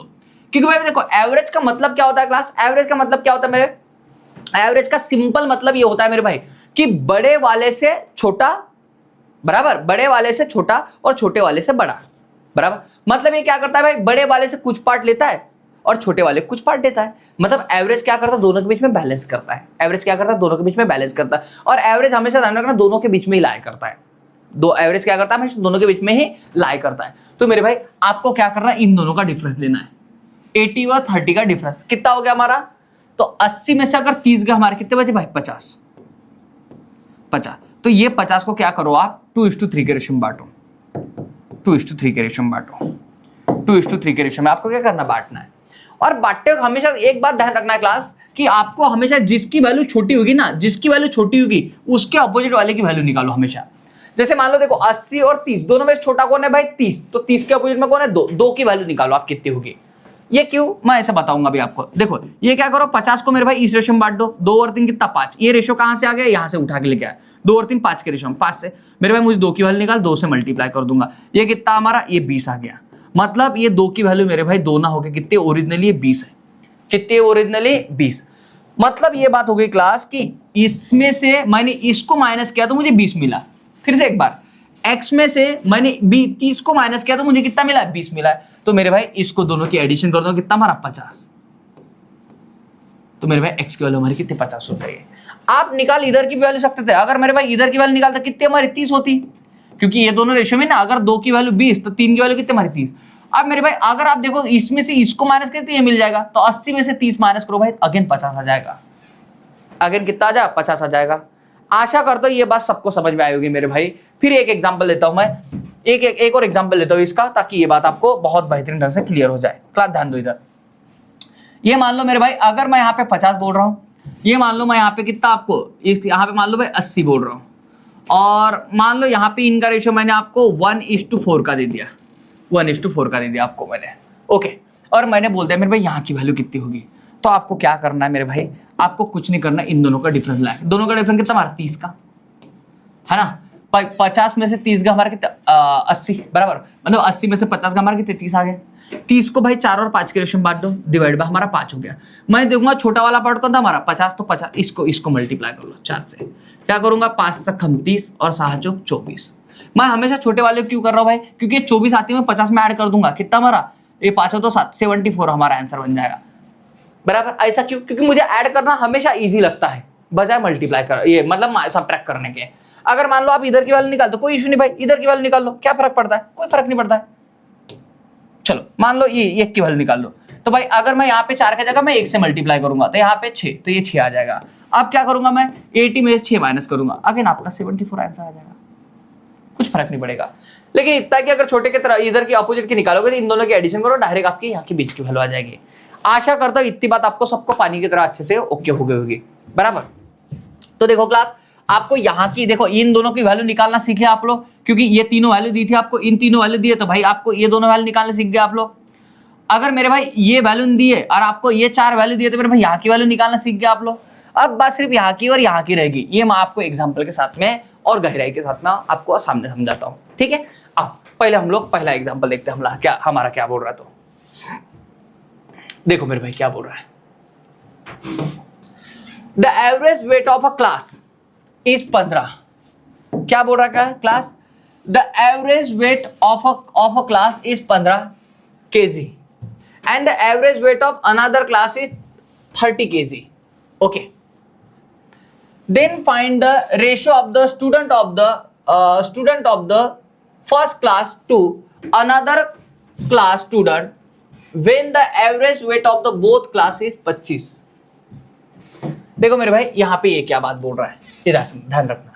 क्योंकि भाई देखो एवरेज का मतलब क्या होता है क्लास, एवरेज का मतलब क्या होता है मेरे, एवरेज का सिंपल मतलब ये होता है मेरे भाई कि बड़े वाले से छोटा, बराबर, बड़े वाले से छोटा और छोटे वाले से बड़ा, बराबर। मतलब ये क्या करता है भाई, बड़े वाले से कुछ पार्ट लेता है और छोटे वाले कुछ पार्ट देता है। मतलब एवरेज क्या करता है, दोनों के बीच में बैलेंस करता है। एवरेज क्या करता है, दोनों के बीच में बैलेंस करता है। और एवरेज हमेशा ध्यान रखना दोनों के बीच में ही लाई करता है। दो एवरेज क्या करता है, हमेशा दोनों के बीच में ही लाई करता है। तो मेरे भाई आपको क्या करना है, इन दोनों का डिफरेंस लेना है। 80 और 30 का डिफरेंस कितना हो गया हमारा, तो 80 में से अगर 30 गए हमारे कितने बचे भाई, 50। तो ये 50 को क्या करो आप 2:3 के रेशियो में बांटो, 2:3 के रेशियो में बांटो, 2:3 के रेशियो में आपको क्या करना, बांटना है। और बांटते वक्त हमेशा एक बात ध्यान रखना है क्लास, कि आपको हमेशा जिसकी वैल्यू छोटी होगी ना, जिसकी वैल्यू छोटी होगी उसके अपोजिट वाले की वैल्यू निकालो हमेशा। जैसे मान लो देखो 80 और 30 दोनों में छोटा कौन है भाई, 30, तो 30 के अपोजिट में कौन है, 2 की वैल्यू निकालो आप कितनी होगी। ये क्यों, मैं ऐसे बताऊंगा अभी आपको। देखो ये क्या करो, 50 को मेरे भाई इस रेशियो में बांट दो, 2 और 3 कितना 5, ये रेशियो कहां से आ गया, यहां से उठा के लेके आया, 2 और 3 5 के रेशियो में, 5 से मेरे भाई मुझे 2 की वैल्यू निकाल, 2 से मल्टीप्लाई कर दूंगा, ये कितना हमारा, ये 20 आ गया। मतलब ये 2 की वैल्यू मेरे भाई 2 ना होके कितने, ओरिजिनली 20 है, कितने ओरिजिनली 20। मतलब ये बात हो गई क्लास कि इसमें से मैंने इसको माइनस किया तो मुझे 20 मिला। फिर से एक बार, x में से मैंने 30 को माइनस किया तो मुझे कितना मिला, 20 मिला है। तो मेरे भाई इसको दोनों की एडिशन कर दो, कितना हमारा 50। तो मेरे भाई x की वैल्यू हमारी कितनी, 50 हो जाएगी। आप निकाल इधर की वैल्यू सकते थे, अगर मेरे भाई इधर की वैल्यू निकालते कितनी हमारी 30 होती, क्योंकि ये दोनों रेशियो में ना, अगर 2 की वैल्यू 20 तो 3 की वैल्यू कितनी हमारी 30। अब मेरे भाई अगर आप देखो इसमें से इसको माइनस करते ये मिल जाएगा, तो 80 में से 30 माइनस करो भाई, अगेन 50 आ जाएगा। अगेन कितना आ जाएगा, 50 आ जाएगा। आशा करता हूं ये बात सबको समझ में आई होगी मेरे भाई। फिर एक एग्जांपल लेता हूं मैं, एक और एग्जांपल लेता हूं इसका, ताकि ये बात आपको बहुत बेहतरीन ढंग से क्लियर हो जाए। क्लास ध्यान दो इधर। ये मान लो मेरे भाई अगर मैं यहाँ पे 50 बोल रहा हूं, ये मान लो मैं यहाँ पे कितना आपको, यहाँ पे मान लो भाई 80 बोल रहा हूँ, और मान लो यहाँ पे इनका रेशियो मैंने आपको 1:4 का दे दिया, 1:4 का दे दिया आपको मैंने, ओके। और मैंने बोल दिया मेरे भाई यहाँ की वैल्यू कितनी होगी। तो आपको क्या करना है मेरे भाई, आपको कुछ नहीं करना, इन दोनों का डिफरेंस लाए। दोनों का डिफरेंस कितना हमारा 30 का है ना, 50 में से 30 का हमारा कितना 80, बराबर। मतलब 80 में से 50 का हमारा कितने 30 आ गए। 30 को भाई 4 और 5 के रेशियो में बांट दो, डिवाइड बाय हमारा 5 हो गया। मैं देखूंगा छोटा वाला पार्ट कौन था हमारा 50, तो 50 इसको मल्टीप्लाई कर लो 4 से, क्या करूंगा 5 से 30 और 7 24। मैं हमेशा छोटे वाले क्यों कर रहा हूँ भाई, क्योंकि ये 24 आती है, मैं 50 में ऐड कर दूंगा, कितना हमारा, ये 5 तो 7 74 हमारा आंसर बन जाएगा, बराबर। ऐसा क्यों, क्योंकि मुझे ऐड करना हमेशा इजी लगता है बजाय मल्टीप्लाई कर, ये मतलब सबट्रैक्ट करने के। अगर मान लो आप इधर की वैल्यू निकाल दो, कोई इशू नहीं भाई, इधर की वैल्यू निकाल लो, क्या फर्क पड़ता है, कोई फर्क नहीं पड़ता है। चलो मान लो ये 1 की वैल्यू निकाल दो, तो भाई अगर मैं यहाँ पे 4 की जगह मैं 1 से मल्टीप्लाई करूंगा तो यहाँ पे 6, तो ये 6 आ जाएगा। अब क्या करूंगा मैं 80 में 6 माइनस करूंगा, अगेन आपका 74 आंसर आ जाएगा, कुछ फर्क नहीं पड़ेगा। लेकिन इतना कि अगर छोटे की तरह इधर की अपोजिट की निकालोगे तो इन दोनों की एडिशन करो, डायरेक्ट आपकी यहाँ के बीच की वैल्यू आ जाएगी। आशा करता हूँ इतनी बात आपको सबको पानी की तरह अच्छे से ओके हो गई होगी, बराबर। तो देखो क्लास, आपको यहाँ की देखो इन दोनों की वैल्यू निकालना सीखे आप लोग, क्योंकि ये तीनों वैल्यू दी थी आपको, इन तीनों वैल्यू दिए, तो भाई आपको ये दोनों वैल्यू निकालना सीख गए आप लोग। अगर मेरे भाई ये वैल्यू दिए और आपको ये 4 वैल्यू दिए, तो मेरे भाई यहाँ की वैल्यू निकालना सीख गए आप लोग। अब बात सिर्फ यहाँ की और यहाँ की रहेगी, ये मैं आपको एग्जाम्पल के साथ में और गहराई के साथ में आपको सामने समझाता हूँ, ठीक है। अब पहले हम लोग पहला एग्जाम्पल देखते हैं, हमारा क्या बोल रहा है। तो देखो मेरे भाई क्या बोल रहा है, the average weight of a class is 15। क्या बोल रहा है class, the average weight of a class is 15 kg and the average weight of another class is 30 kg, okay. Then find the ratio of the student of the first class to another class student when the average weight of the both class is 25। देखो मेरे भाई यहाँ पे ये क्या बात बोल रहा है, ये ध्यान रखना।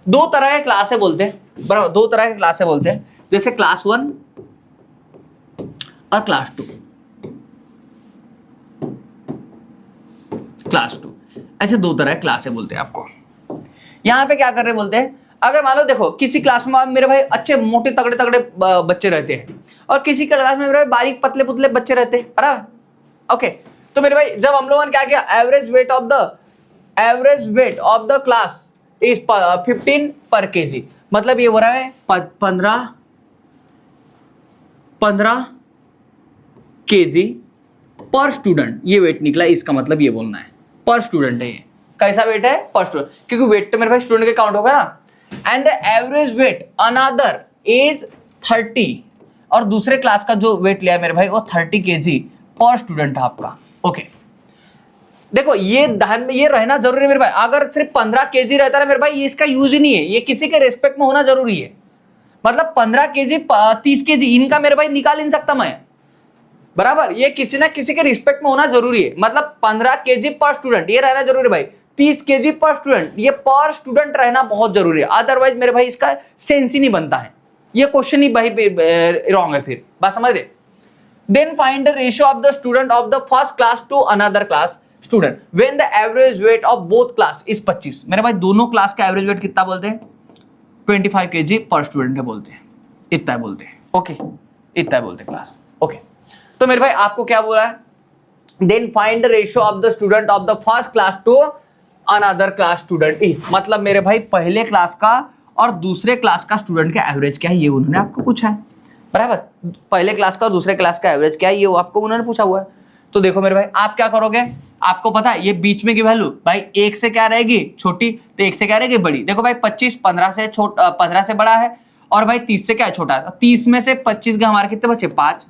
दो तरह के क्लास है बोलते हैं, बराबर, दो तरह के क्लास है बोलते हैं, जैसे क्लास 1 और क्लास 2। क्लास 2। ऐसे दो तरह के क्लास है बोलते हैं आपको। यहाँ पे क्या कर रहे बोलते हैं, अगर मान लो देखो किसी क्लास में मेरे भाई अच्छे मोटे तगड़े तगड़े बच्चे रहते हैं और किसी क्लास में मेरे भाई बारीक पतले पुतले बच्चे रहते हैं, है ना। ओके, तो मेरे भाई जब हम लोगों ने क्या किया, average weight of the class is 15 पर केजी, मतलब ये हो रहा है 15 केजी पर स्टूडेंट, ये वेट निकला, इसका मतलब ये बोलना है पर स्टूडेंट है। ये कैसा वेट है, पर स्टूडेंट, क्योंकि वेट तो मेरे भाई स्टूडेंट के काउंट होगा ना। And the average wait another is 30, और दूसरे क्लास का जो वेट लिया है मेरे भाई वो 30 केजी पर स्टूडेंट है आपका। ओके, देखो ये ध्यान में ये रहना जरूरी है मेरे भाई, अगर सिर्फ 15 केजी रहता है मेरे भाई, ये इसका यूज ही नहीं है, ये किसी के रेस्पेक्ट में होना जरूरी है। मतलब 15 केजी 30 केजी इनका मेरे भाई निकाल नहीं सकता मैं, बराबर, ये किसी ना किसी के रिस्पेक्ट में होना जरूरी है। मतलब 15 केजी पर स्टूडेंट ये रहना जरूरी है भाई, 30 केजी पर स्टूडेंट, ये पर स्टूडेंट रहना बहुत जरूरी है, अदरवाइज मेरे भाई इसका सेंस ही नहीं बनता है, ये क्वेश्चन ही भाई रॉन्ग है फिर, बात समझ रहे। Then find the ratio of the student of the first class to another class student when the average weight of both class is 25। मेरे भाई दोनों क्लास का एवरेज वेट कितना बोलते हैं, 25 केजी पर स्टूडेंट है बोलते हैं, इतना बोलते हैं। ओके, इतना बोलते हैं क्लास। ओके, तो मेरे भाई आपको क्या बोला है, then find the ratio of the student of the first class to another class student is, मतलब मेरे भाई पहले क्लास का और दूसरे क्लास का स्टूडेंट का एवरेज क्या है, ये उन्होंने आपको पूछा है, बराबर। पहले क्लास का और दूसरे क्लास का एवरेज क्या है, ये आपको उन्होंने पूछा हुआ है। तो देखो मेरे भाई आप क्या करोगे, आपको पता है ये बीच में की वैल्यू भाई 1 से क्या रहेगी छोटी, तो 1 से क्या रहेगी बड़ी। देखो भाई 25 15 से 15 से बड़ा है, और भाई 30 से क्या है छोटा है। 30 में से 25 के हमारे कितने बचे 5,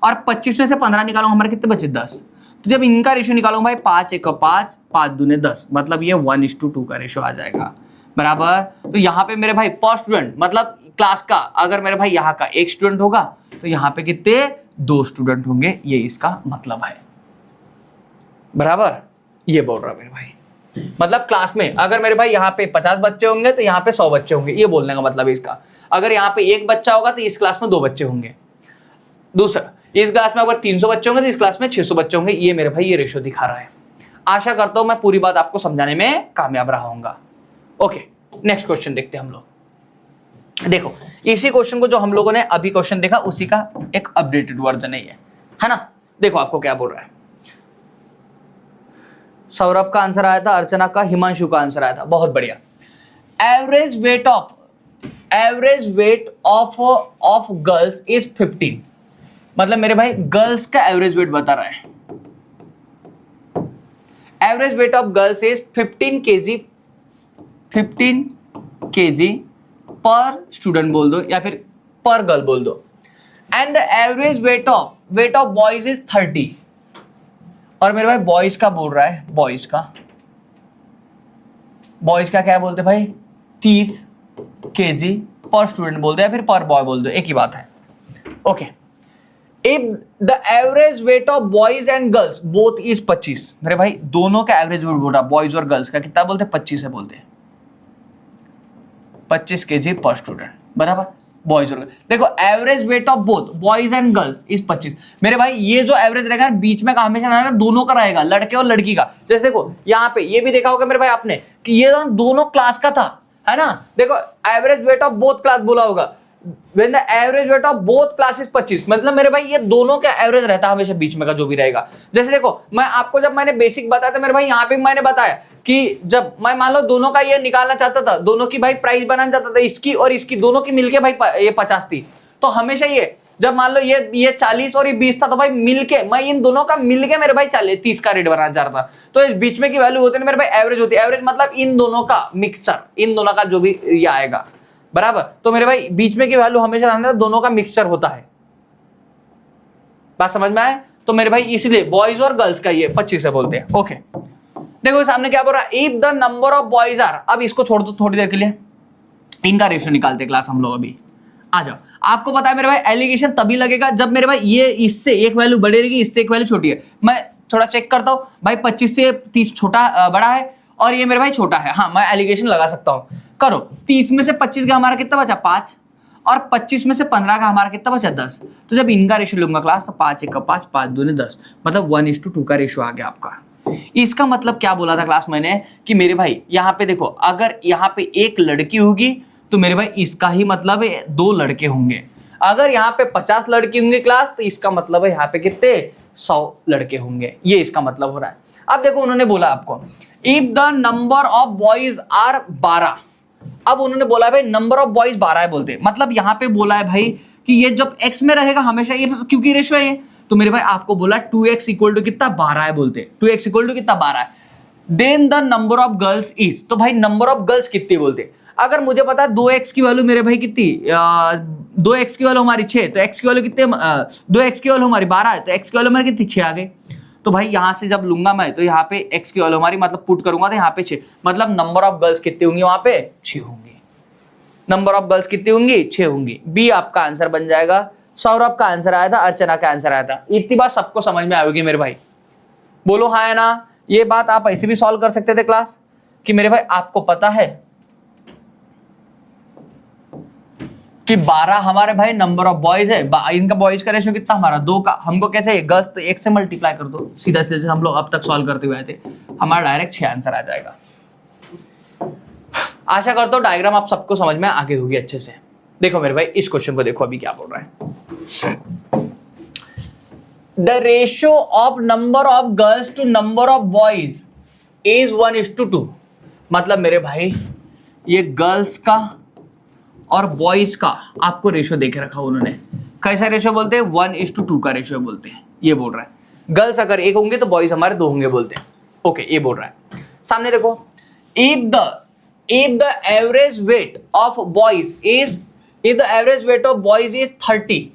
और 25 में से 15 निकालो हमारे कितने बचे 10। तो जब इनका रेशियो निकालो भाई 5 1 5 5 दूने 10, मतलब ये 1:2 का रेशियो आ जाएगा, बराबर। तो यहाँ पे मेरे भाई पर स्टूडेंट मतलब क्लास का अगर मेरे भाई यहाँ का 1 स्टूडेंट होगा तो यहाँ पे कितने 2 स्टूडेंट होंगे, ये इसका मतलब है, बराबर। ये बोल रहा मेरे भाई, मतलब क्लास में अगर मेरे भाई यहाँ पे 50 बच्चे होंगे तो यहाँ पे 100 बच्चे होंगे, ये बोलने का मतलब है इसका। अगर यहाँ पे 1 बच्चा होगा तो इस क्लास में 2 बच्चे होंगे। दूसरा, इस क्लास में अगर 300 बच्चे होंगे तो इस क्लास में 600 बच्चे होंगे। ये मेरे भाई ये रेशियो दिखा रहा है। आशा करता हूं मैं पूरी बात आपको समझाने में कामयाब रहा हूंगा। ओके, नेक्स्ट क्वेश्चन देखते हैं हम लोग। देखो इसी क्वेश्चन को जो हम लोगों ने अभी क्वेश्चन देखा उसी का एक अपडेटेड वर्जन है ना। देखो आपको क्या बोल रहा है, सौरभ का आंसर आया था, अर्चना का, हिमांशु का आंसर आया था, बहुत बढ़िया। Average weight of girls is 15, मतलब मेरे भाई गर्ल्स का एवरेज वेट बता रहा है। Average weight of girls is 15 KG पर स्टूडेंट बोल दो या फिर पर गर्ल बोल दो। And the average weight of boys is 30, और मेरे भाई बॉयज का बोल रहा है, बॉयज का क्या बोलते भाई 30 केजी पर स्टूडेंट बोल दो या फिर पर बॉय बोल दो, एक ही बात है। Okay, if the average weight of boys and girls both is 25, मेरे भाई दोनों का एवरेज वेट बोल रहा बॉयज और गर्ल्स का कितना बोलते हैं 25 है बोलते हैं, 25 केजी पर स्टूडेंट, बराबर। बॉयज और गर्ल्स, देखो average weight of both boys and girls is 25। मेरे भाई ये जो एवरेज रहेगा बीच में का हमेशा रहेगा दोनों का रहेगा, लड़के और लड़की का। जैसे देखो यहाँ पे ये भी देखा होगा मेरे भाई आपने कि ये दोनों क्लास का था, है ना। देखो average weight of both class बोला होगा, when the average weight of both classes 25, मतलब मेरे भाई ये दोनों का एवरेज रहता है हमेशा बीच में का जो भी रहेगा। जैसे देखो मैं आपको जब मैंने बेसिक बताया था मेरे भाई, यहाँ पे मैंने बताया कि जब मैं मान लो दोनों का ये निकालना चाहता था, दोनों की भाई प्राइस बनाना चाहता था, इसकी और इसकी दोनों की मिलके भाई ये 50 थी, तो हमेशा ये जब मान लो ये 40 और ये 20 था तो भाई मिलके मैं इन दोनों का मिलके मेरे भाई 30 का रेट बनाना चाहता था। तो इस बीच में की वैल्यू होती है मेरे भाई एवरेज होती है। एवरेज मतलब इन दोनों का मिक्सचर, इन दोनों का जो भी ये आएगा, बराबर। तो मेरे भाई बीच में की वैल्यू हमेशा दोनों का मिक्सचर होता है, बात समझ में आए। तो मेरे भाई इसलिए बॉयज और गर्ल्स का ये 25 है बोलते हैं। ओके, देखो सामने क्या बोल रहा है, if the number of boys are, अब इसको छोड़ दो थोड़ी देर के लिए, इनका रेशियो निकालते क्लास हम लोग। अभी आ जाओ, आपको पता है मेरे भाई एलिगेशन तभी लगेगा जब मेरे भाई ये इससे एक वैल्यू बड़ी रहेगी, इससे एक वैल्यू छोटी है। मैं थोड़ा चेक करता हूं भाई 25 से 30 छोटा बड़ा है और ये मेरे भाई छोटा है, हाँ मैं एलिगेशन लगा सकता हूं। करो 30 में से 25 का हमारा कितना बचा 5, और 25 में से 15 का हमारा कितना बचा 10। तो जब इनका रेशियो लूंगा क्लास तो 5 1 5 5 2 10, मतलब 1:2 का रेशियो आ गया आपका। इसका मतलब क्या बोला था क्लास मैंने कि मेरे भाई यहाँ पे देखो, अगर यहाँ पे एक लड़की होगी तो मेरे भाई इसका ही मतलब है 2 लड़के होंगे। अगर यहाँ पे 50 लड़की होंगे क्लास तो इसका मतलब है यहाँ पे कितने 100 लड़के होंगे, ये इसका मतलब हो रहा है। अब देखो उन्होंने बोला आपको if the number of boys are 12, अब उन्होंने बोला भाई नंबर ऑफ बॉयज 12 है बोलते, मतलब यहाँ पे बोला है भाई कि ये जब x में रहेगा हमेशा ये, क्योंकि रेशियो है ये, तो मेरे भाई आपको बोला 2x इक्वल टू कितना 12 है बोलते, 2x इक्वल टू कितना 12 है। Then the number of girls is, तो भाई नंबर ऑफ गर्ल्स कितनी बोलते, अगर मुझे पता है 2x की वैल्यू मेरे भाई कितनी 2x की वैल्यू हमारी 6, तो x की वैल्यू कितने 2x की वैल्यू हमारी 12 है, तो x की वैल्यू हमारी कितनी 6 आ गई। तो भाई यहां से जब लूंगा मैं तो यहाँ पे x की वैल्यू हमारी मतलब पुट करूंगा तो यहाँ पे 6, मतलब नंबर ऑफ गर्ल्स कितनी होंगी वहां पे 6 होंगी। नंबर ऑफ गर्ल्स कितनी होंगी 6 होंगी। बी आपका आंसर बन जाएगा। सौरभ का आंसर आया था, अर्चना का आंसर आया था। इतनी बात सबको समझ में आएगी मेरे भाई, बोलो हाँ या ना। ये बात आप ऐसे भी सॉल्व कर सकते थे क्लास कि मेरे भाई आपको पता है कि 12 हमारे भाई नंबर ऑफ बॉयज है, इनका बॉयज का रेशियो कितना हमारा 2 का, हमको कैसे गर्ल्स तो 1 से मल्टीप्लाई कर दो सीधा सीधे, हम लोग अब तक सॉल्व करते हुए आए थे, हमारा डायरेक्ट 6 आंसर आ जाएगा। आशा करता हूं डायग्राम आप सबको समझ में आगे होगी अच्छे से। देखो मेरे भाई इस क्वेश्चन को देखो अभी क्या बोल रहा है, the ratio of number of girls to number of boys is 1:2। मतलब मेरे भाई ये गर्ल्स का और बॉयज का आपको रेशियो देके रखा उन्होंने, कैसा रेशियो बोलते हैं 1:2 का रेशियो बोलते हैं, ये बोल रहा है। गर्ल्स अगर 1 होंगे तो बॉयज हमारे 2 होंगे बोलते हैं। ओके ये बोल रहा है। सामने देखो if the average weight of boys is 30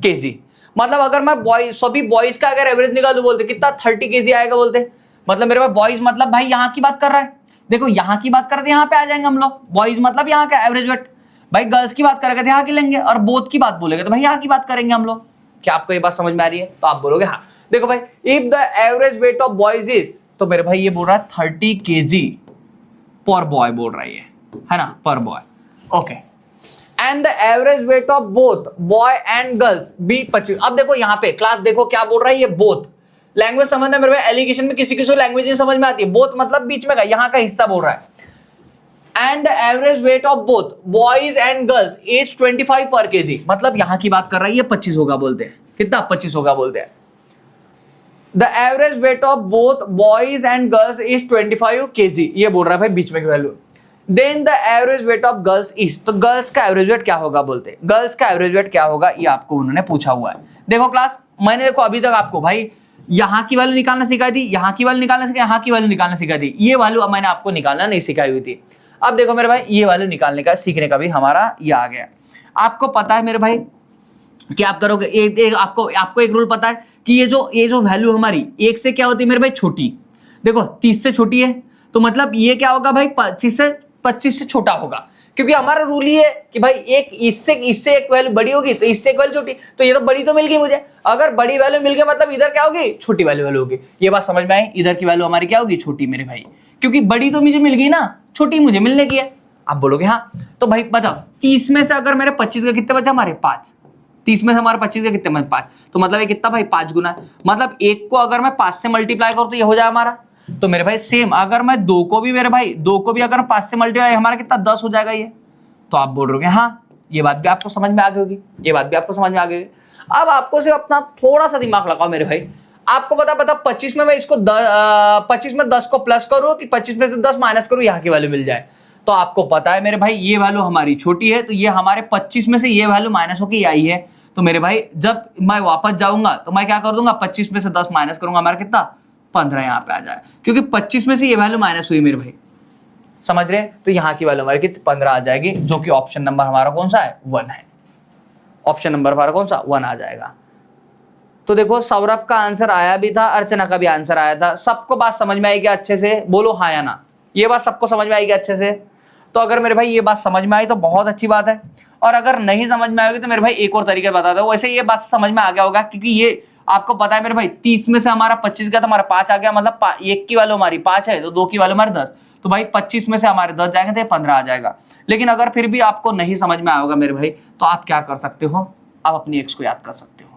kg, मतलब अगर मैं बॉयज सभी बॉयज का अगर एवरेज निकालूं बोलते कितना 30 kg आएगा बोलते। मतलब मेरे पास बॉयज मतलब भाई यहाँ की बात कर रहा है, देखो यहाँ की बात करते यहाँ पे आ जाएंगे हम लोग, बॉयज मतलब यहाँ का एवरेज वेट, भाई गर्ल्स की बात करेंगे तो यहाँ की लेंगे, और बोथ की बात बोलेंगे तो भाई यहाँ की बात करेंगे हम लोग। क्या आपको ये बात समझ में आ रही है? तो आप बोलोगे हाँ। देखो भाई if the average weight of boys is, तो मेरे भाई ये बोल रहा है 30 kg पर बॉय बोल रहा है ये, है ना, पर boy. Okay and the average weight of both boy and girls be 25। अब देखो यहाँ पे क्लास देखो क्या बोल रहा है ये बोथ, लैंग्वेज समझना मेरे भाई, एलिगेशन में किसी किसी को लैंग्वेज नहीं समझ में आती है, बोथ मतलब बीच में का, यहाँ का हिस्सा बोल रहा है। And the average weight of both boys and girls is 25 पर kg, मतलब यहाँ की बात कर रहा है ये 25 होगा बोलते हैं, कितना 25 होगा बोलते हैं। The average weight of both boys and girls is 25 kg, ये बोल रहा है भाई बीच में की value. Then the average weight of girls is, तो गर्ल्स का एवरेज वेट क्या होगा बोलते, गर्ल्स का एवरेज वेट क्या होगा ये आपको उन्होंने पूछा हुआ है। देखो क्लास मैंने देखो अभी तक आपको भाई यहाँ की वैल्यू निकालना सिखाई थी, यहाँ की वैल्यू निकालना सिखाई, यहाँ की वैल्यू निकालना सिखाई थी, ये वैल्यू मैंने आपको निकालना नहीं सिखाई हुई थी। अब देखो मेरे भाई ये वैल्यू निकालने का सीखने का भी हमारा ये आ गया। आपको पता है मेरे भाई कि आप करोगे आपको एक रूल पता है कि ये जो वैल्यू हमारी 1 से क्या होती है मेरे भाई छोटी, देखो 30 से छोटी है, तो मतलब ये क्या होगा भाई 25 से छोटा होगा, क्योंकि हमारा रूल ये है कि भाई एक इससे एक वैल्यू बड़ी होगी तो इससे एक वैल्यू छोटी, तो ये तो बड़ी तो मिल गई मुझे, अगर बड़ी वैल्यू मिल गई मतलब इधर क्या होगी छोटी वैल्यू होगी। ये बात समझ में आई, इधर की वैल्यू हमारी क्या होगी छोटी मेरे भाई, क्योंकि बड़ी तो मुझे मिल गई ना, छोटी मुझे मिलने की है। आप बोलोगे हाँ, तो भाई बताओ 30 में से अगर मेरे 25 का कितने बचा हमारे 5, 30 में से हमारे 25 का कितने 5, तो मतलब ये कितना भाई 5 गुना, मतलब एक को अगर मैं 5 से मल्टीप्लाई करूं तो ये हो जाए हमारा। तो मेरे भाई सेम अगर मैं 2 को भी मेरे भाई 2 को भी अगर 5 से मल्टीप्लाई हमारा कितना 10 हो जाएगा ये। तो आप बोल रहे हो हाँ, ये बात भी आपको समझ में आ गई होगी, ये बात भी आपको समझ में आ गई। अब आपको सिर्फ अपना थोड़ा सा दिमाग लगाओ मेरे भाई, आपको पता 25 में मैं इसको 25 में 10 को प्लस करूं कि 25 में से 10 माइनस करूं यहाँ की वैल्यू मिल जाए। तो आपको पता है मेरे भाई ये वैल्यू हमारी छोटी है, तो ये हमारे 25 में से ये वैल्यू माइनस होकर आई है। तो मेरे भाई जब मैं वापस जाऊंगा तो मैं क्या कर दूंगा 25 में से 10 माइनस करूंगा, हमारा कितना 15 यहाँ पे आ जाए, क्योंकि 25 में से ये वैल्यू माइनस हुई मेरे भाई, समझ रहे हैं। तो यहाँ की वैल्यू हमारी कितनी 15 आ जाएगी, जो कि ऑप्शन नंबर हमारा कौन सा है 1 है, ऑप्शन नंबर हमारा कौन सा 1 आ जाएगा। तो देखो सौरभ का आंसर आया भी था, अर्चना का भी आंसर आया था, सबको बात समझ में आएगी अच्छे से, बोलो हाँ या ना, ये बात सबको समझ में आएगी अच्छे से। तो अगर मेरे भाई ये बात समझ में आई तो बहुत अच्छी बात है, और अगर नहीं समझ में आएगी तो मेरे भाई एक और तरीका बता दो, वैसे ये बात समझ में आ गया होगा, क्योंकि ये आपको पता है मेरे भाई 30 में से हमारा 25 गया तो हमारा 5 आ गया, मतलब 1 की वैल्यू हमारी 5 है तो 2 की वैल्यू हमारी 10, तो भाई 25 में से हमारे 10 जाएंगे तो 15 आ जाएगा। लेकिन अगर फिर भी आपको नहीं समझ में आएगा मेरे भाई, तो आप क्या कर सकते हो, आप अपनी एक्स को याद कर सकते हो,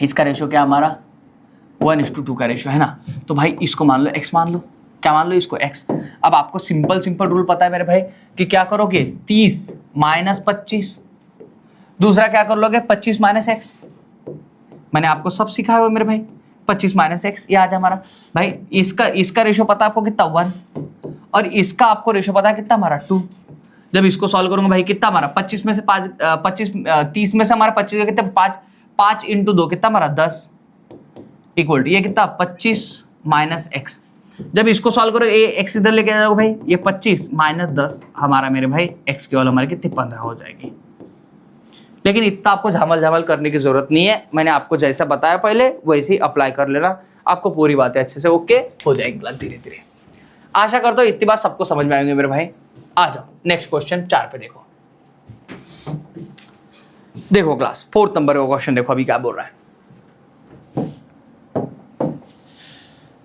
इसका रेशो क्या हमारा 1:2 का रेशो है ना। तो भाई इसको मान लो x मान लो, क्या मान लो इसको x। अब आपको सिंपल रूल पता है मेरे भाई कि क्या करोगे 30 माइनस 25, दूसरा क्या कर लोगे 25 माइनस x। मैंने आपको सब सिखाया हुआ मेरे भाई, 25 माइनस x ये आ जाए हमारा। भाई इसका रेशो पता है आपको कितना 1, और इसका आपको रेशो पता है कितना हमारा 2। जब इसको सॉल्व करूंगा भाई कितना हमारा 25 में से 5 30 में से हमारा 25 कितना 5 इंटू 2 कितना हमारा 10 इक्वल टू ये कितना 25 माइनस x। जब इसको सॉल्व करो ये x इधर लेके जाओगे भाई, ये 25 माइनस 10 हमारा मेरे भाई x की वैल्यू हमारी कितनी 15 हो जाएगी। लेकिन इतना आपको झमल करने की जरूरत नहीं है, मैंने आपको जैसा बताया पहले वैसे ही अप्लाई कर लेना, आपको पूरी बातें अच्छे से ओके हो जाएगी धीरे धीरे। आशा करता हूँ इतनी बात सबको समझ में आएंगे मेरे भाई। आ जाओ नेक्स्ट क्वेश्चन 4 पे देखो। देखो क्लास 4th नंबर का क्वेश्चन देखो अभी क्या बोल रहा है।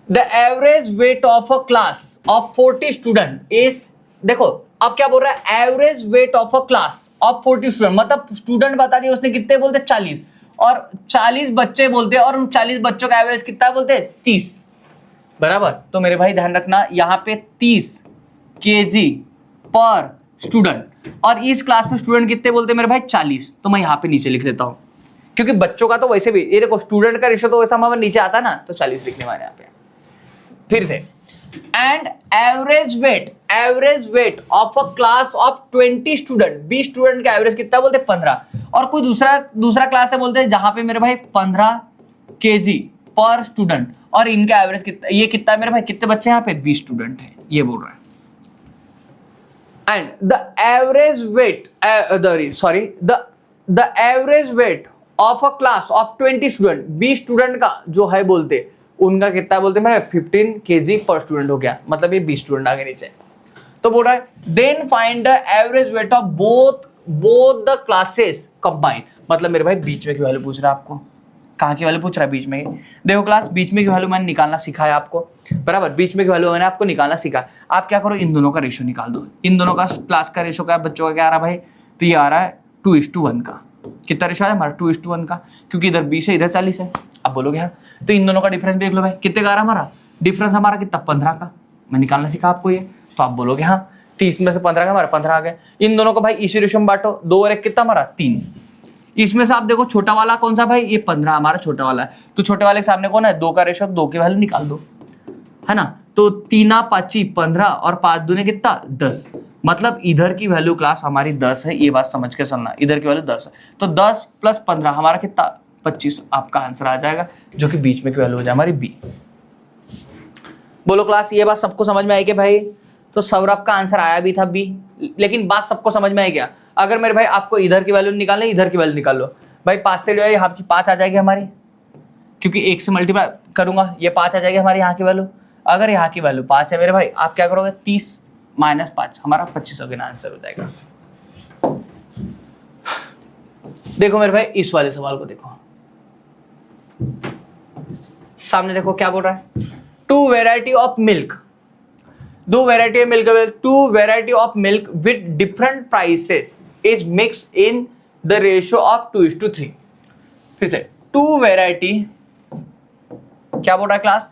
The average weight of a class of 40 student is, देखो अब क्या बोल रहा है average weight of a class of 40 student, मतलब स्टूडेंट बता दिया उसने कितने बोलते 40, और 40 बच्चे बोलते हैं और उन 40 बच्चों का एवरेज कितना बोलते हैं 30 बराबर। तो मेरे भाई ध्यान रखना यहाँ पे 30 kg पर स्टूडेंट, और इस क्लास में स्टूडेंट कितने बोलते हैं मेरे भाई 40। तो मैं यहाँ पे नीचे लिख देता हूँ क्योंकि बच्चों का तो वैसे भी ये देखो स्टूडेंट का रेशो तो वैसा हमारा नीचे आता ना, तो 40 लिखने वाले यहाँ पे फिर से। And average weight of a class of 20 student, 20 student का एवरेज कितना बोलते हैं 15, और कोई दूसरा क्लास है बोलते हैं जहां पे मेरे भाई 15 kg पर स्टूडेंट, और इनका एवरेज कितना, ये कितना है मेरे भाई कितने बच्चे यहाँ पे 20 स्टूडेंट है ये बोल रहा है। And the average weight of a class of 20 student, 20 student का जो है बोलते उनका कितना बोलते हैं 15 kg पर स्टूडेंट हो गया, मतलब ये 20 स्टूडेंट आगे नीचे। तो बोल रहा है then find the average weight of both the classes combined, मतलब मेरे भाई बीच में की वैल्यू पूछ रहा है आपको। कहाँ की वैल्यू पूछ रहा है बीच में। देखो क्लास बीच में की वैल्यू मैंने निकालना सिखाया आपको बराबर, बीच में की वैल्यू मैंने आपको निकालना सिखाया। आप क्या करो इन दोनों का रेशो निकाल दो, इन दोनों का क्लास का रेशो क्या बच्चों का क्या आ रहा है भाई, तो ये आ रहा है 2:1 का। कितना रेशो है हमारा 2:1 का, क्योंकि इधर 20 है इधर 40 है। अब बोलोगे हाँ तो इन दोनों का डिफरेंस देख लो भाई कितने का आ रहा है हमारा डिफरेंस, हमारा कितना 15 का। मैं निकालना सिखा आपको ये, तो आप बोलोगे हाँ 30 में से 15 का हमारा 15 आ गया। इन दोनों को भाई इसी रेशो में बांटो, 2 और 1 कितना हमारा 3। इसमें से आप देखो छोटा वाला कौन सा भाई, ये 15 हमारा छोटा वाला है, तो छोटे वाले के सामने कौन है 2 का रेशो, 2 की वैल्यू निकाल दो है ना। तो 3 5 15 और 5 दूने कितना 10, मतलब इधर की वैल्यू क्लास हमारी 10 है, ये बात समझ के चलना, इधर की वैल्यू 10 है। तो 10 + 15 हमारा कितना 25 आपका आंसर आ जाएगा, जो कि बीच में की वैल्यू हो जाए हमारी बी। बोलो क्लास ये बात सबको समझ में आई कि भाई, तो सौरभ का आंसर आया भी था बी, लेकिन बात सबको समझ में आई क्या। अगर मेरे भाई आपको इधर की वैल्यू निकालना है, इधर की वैल्यू निकाल लो भाई, 5 से यहाँ की 5 आ जाएगी हमारी, क्योंकि 1 से मल्टीप्लाई करूंगा ये 5 आ जाएगी हमारी यहाँ की वैल्यू। अगर यहाँ की वैल्यू 5 है मेरे भाई, आप क्या करोगे 30 - 5 हमारा 25 का आंसर हो जाएगा। देखो मेरे भाई इस वाले सवाल को देखो, सामने देखो क्या बोल रहा है, 2 variety of milk, 2 variety milk, 2 variety of milk with different prices is mixed in the ratio of 2:3। फिर से 2 वैरायटी, क्या बोल रहा है class,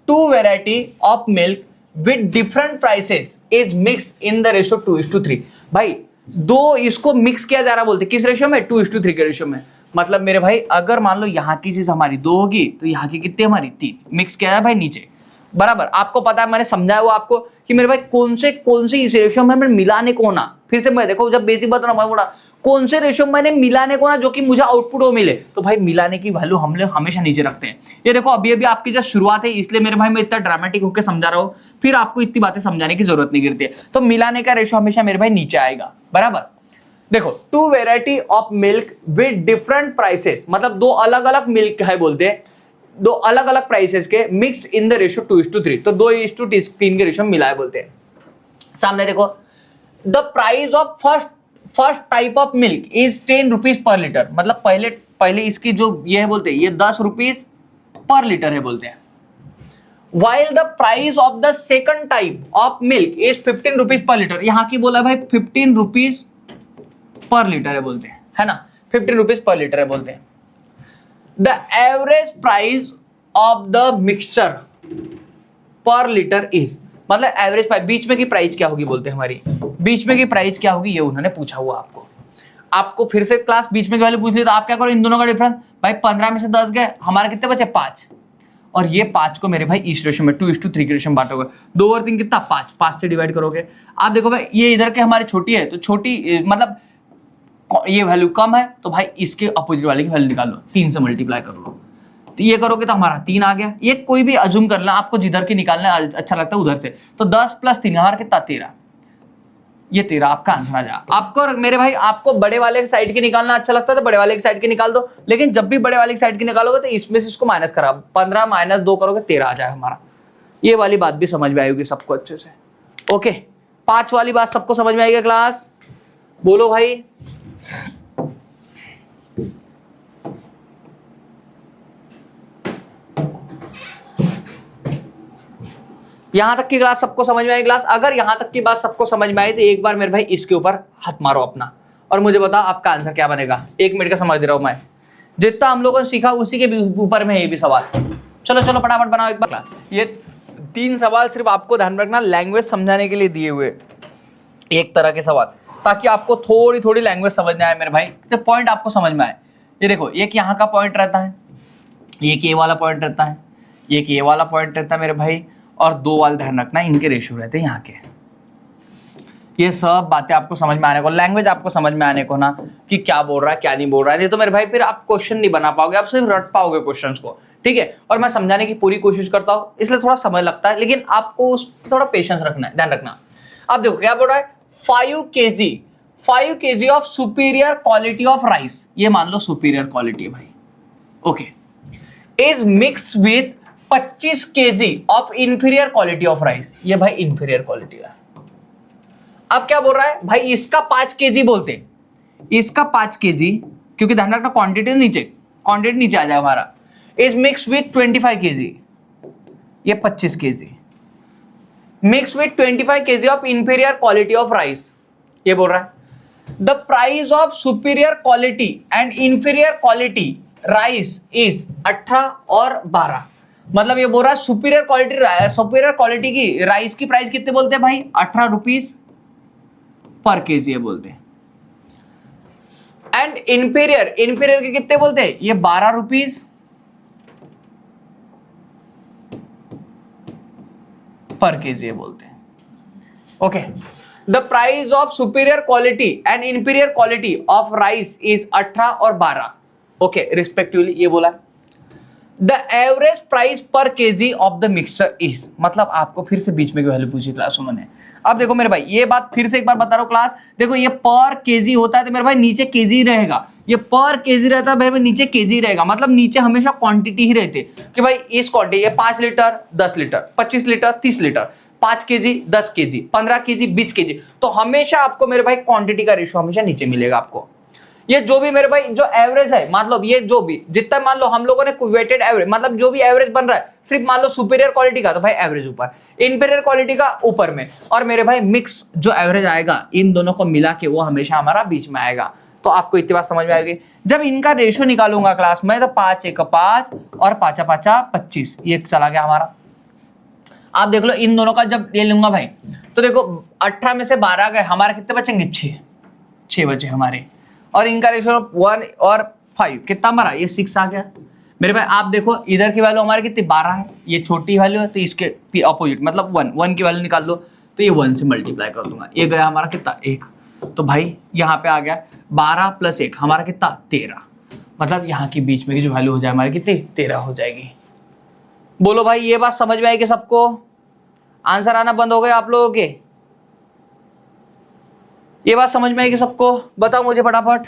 2 variety of milk with different prices is mixed in the ratio 2:3। भाई 2 इसको मिक्स किया जा रहा बोलते किस रेशियो में 2:3 के रेशियो में। मतलब मेरे भाई अगर मान लो यहाँ की चीज हमारी 2 होगी तो यहाँ की कितनी हमारी 3, मिक्स किया है भाई नीचे बराबर। आपको पता है मैंने समझाया वो आपको कि मेरे भाई कौन से इस रेशियो में मैंने मिलाने को ना, फिर से मैं देखो जब बेसिक बता रहा हूँ कौन से रेशियो मैंने मिलाने को ना जो कि मुझे आउटपुट हो मिले, तो भाई मिलाने की वैल्यू हम लोग हमेशा नीचे रखते हैं। ये देखो अभी अभी आपकी जब शुरुआत है इसलिए मेरे भाई मैं इतना ड्रामेटिक होकर समझा रहा हूँ, फिर आपको इतनी बातें समझाने की जरूरत नहीं गिरती है। तो मिलाने का रेशियो हमेशा मेरे भाई नीचे आएगा बराबर। देखो 2 variety of milk with different prices, मतलब 2 अलग अलग मिल्क है बोलते हैं, 2 अलग अलग प्राइसेस के मिक्स इन द रेशियो 2:3, तो 2:3 के रेशियो में मिलाए बोलते हैं। सामने देखो the price of first type of milk is 10 rupees per litre, मतलब पहले इसकी जो ये है बोलते हैं ये 10 रुपीज पर लीटर है बोलते हैं। While the price of the second type of milk is 15 rupees per litre, यहाँ की बोला भाई 15 रुपीज पर लीटर है बोलते हैं, है ना 15 रुपीज पर लीटर है बोलते हैं। The average price of the mixture पर लीटर इज, मतलब एवरेज प्राइस, बीच में की प्राइस क्या होगी बोलते हैं हमारी, बीच में की प्राइस क्या होगी ये उन्होंने पूछा हुआ आपको फिर से क्लास बीच में की वैल्यू पूछ ली तो आप क्या करो, इन दोनों का डिफरेंस, भाई 15 में से 10 गए, हमारे कितने बचे 5, और ये 5 को मेरे भाई इस रेशियो में 2:3 के रेशियो में बांटोगे, 2 और 3 कितना 5 से डिवाइड करोगे। आप देखो भाई ये इधर के हमारी छोटी है तो छोटी मतलब ये वैल्यू कम है तो भाई इसके अपोजिट वाले की वैल्यू निकाल लो, 3 से मल्टीप्लाई कर लो, तो ये करोगे तो हमारा 3 आ गया। ये कोई भी अज्यूम कर लेना, आपको जिधर की निकालना अच्छा लगता है उधर से, तो 10 + 3 हमारा कितना 13, ये 13 आपका आंसर आ जाएगा। आपको मेरे भाई आपको बड़े वाले की साइड की निकालना अच्छा लगता है तो बड़े वाले की साइड की निकाल दो, लेकिन जब भी बड़े वाले की साइड की निकालोगे तो इसमें से इसको माइनस करा, 15 - 2 करोगे 13 आ जाएगा हमारा। ये वाली बात भी समझ में आएगी सबको अच्छे से। ओके, 5 वाली बात सबको समझ में आएगी क्लास, बोलो भाई। यहां तक की क्लास सबको समझ में आई क्लास? अगर यहां तक की बात सबको समझ में आई तो एक बार मेरे भाई इसके ऊपर हाथ मारो अपना और मुझे बताओ आपका आंसर क्या बनेगा। 1 मिनट का समझ दे रहा हूं मैं, जितना हम लोगों ने सीखा उसी के ऊपर में ये भी सवाल। चलो चलो फटाफट बनाओ एक बार क्लास। ये 3 सवाल सिर्फ आपको ध्यान रखना लैंग्वेज समझाने के लिए दिए हुए एक तरह के सवाल, ताकि आपको थोड़ी थोड़ी लैंग्वेज समझ में आए मेरे भाई, तो पॉइंट आपको समझ में आए। ये देखो एक यहाँ का पॉइंट रहता है, एक ये वाला पॉइंट रहता है, एक ये वाला पॉइंट रहता है मेरे भाई, और 2 वाले ध्यान रखना इनके रेशियो रहते हैं यहाँ के। ये सब बातें आपको समझ में आने को, लैंग्वेज आपको समझ में आने को ना कि क्या बोल रहा है क्या नहीं बोल रहा है, नहीं तो मेरे भाई फिर आप क्वेश्चन नहीं बना पाओगे, आप सिर्फ रट पाओगे क्वेश्चंस को, ठीक है। और मैं समझाने की पूरी कोशिश करता हूँ इसलिए थोड़ा समय लगता है, लेकिन आपको उस थोड़ा पेशेंस रखना है, ध्यान रखना। आप देखो क्या बोल रहा है, 5 kg of superior quality of rice, ये मान लो सुपीरियर क्वालिटी है भाई, okay, is mix with 25 kg of inferior quality of rice, ये भाई इंफीरियर क्वालिटी है। अब क्या बोल रहा है भाई, इसका 5 kg बोलते, इसका 5 kg, क्योंकि ध्यान रखना क्वांटिटी नीचे आ जाएगा हमारा, इज मिक्स विथ 25 kg, ये 25 kg mix with 25 kg of inferior quality of rice, ये बोल रहा है the price of superior quality and inferior quality rice is 18 और 12, मतलब ये बोल रहा है सुपीरियर क्वालिटी की राइस की प्राइस कितने बोलते हैं भाई, 18 रुपीज पर केजी ये बोलते हैं, एंड इंफीरियर के कितने बोलते हैं, ये 12 रुपीज पर केजी बोलते हैं। Okay, the price of superior quality and inferior quality of rice is 18 और 12, ओके रिस्पेक्टिवली, ये बोला द एवरेज प्राइस पर KG of the mixture is, मतलब आपको फिर से बीच में की वैल्यू पूछी क्लास उन्होंने। अब देखो मेरे भाई ये बात फिर से एक बार बता रहा हूं क्लास, देखो ये पर केजी होता है तो मेरे भाई नीचे केजी रहेगा, ये पर केजी रहता है भाई नीचे केजी रहेगा, मतलब नीचे हमेशा क्वांटिटी ही रहती है कि भाई इस क्वांटिटी, ये 5 litre 10 litre 25 litre 30 litre 5 KG 10 KG 15 KG 20 KG, तो हमेशा आपको मेरे भाई क्वांटिटी का रेशियो हमेशा नीचे मिलेगा आपको। ये जो भी मेरे भाई जो एवरेज है, मतलब ये जो भी जितना मान लो हम लोगों ने वेटेड एवरेज, मतलब जो भी एवरेज बन रहा है सिर्फ मान लो सुपीरियर क्वालिटी का तो भाई एवरेज ऊपर, इंफीरियर क्वालिटी का ऊपर में, और मेरे भाई मिक्स जो एवरेज आएगा इन दोनों को मिला के वो हमेशा हमारा बीच में आएगा। तो आपको इतनी बात समझ में आएगी। जब इनका रेशियो निकालूंगा क्लास में तो 5 × 5 और 5 × 5 = 25, ये चला गया हमारा। आप देख लो इन दोनों का जब ले लूंगा भाई तो देखो 18 में से 12 गए, हमारे कितने बचेंगे, 6 बचे हमारे, और इनका रेशियो 1 और 5 कितना हमारा, ये 6 आ गया मेरे भाई। आप देखो इधर की वैल्यू हमारी कितनी 12 है, ये छोटी वैल्यू है तो इसके अपोजिट मतलब 1 की वैल्यू निकाल दो तो ये 1 से मल्टीप्लाई कर दूंगा, ये गया हमारा कितना 1, तो भाई यहाँ पे आ गया 12 + 1 हमारा कितना 13, मतलब यहाँ की बीच में की जो वैल्यू हो जाए हमारी कितनी 13 हो जाएगी। बोलो भाई ये बात समझ में आएगी सबको? आंसर आना बंद हो गए आप लोगों के? ये बात समझ में आएगी सबको? बताओ मुझे फटाफट।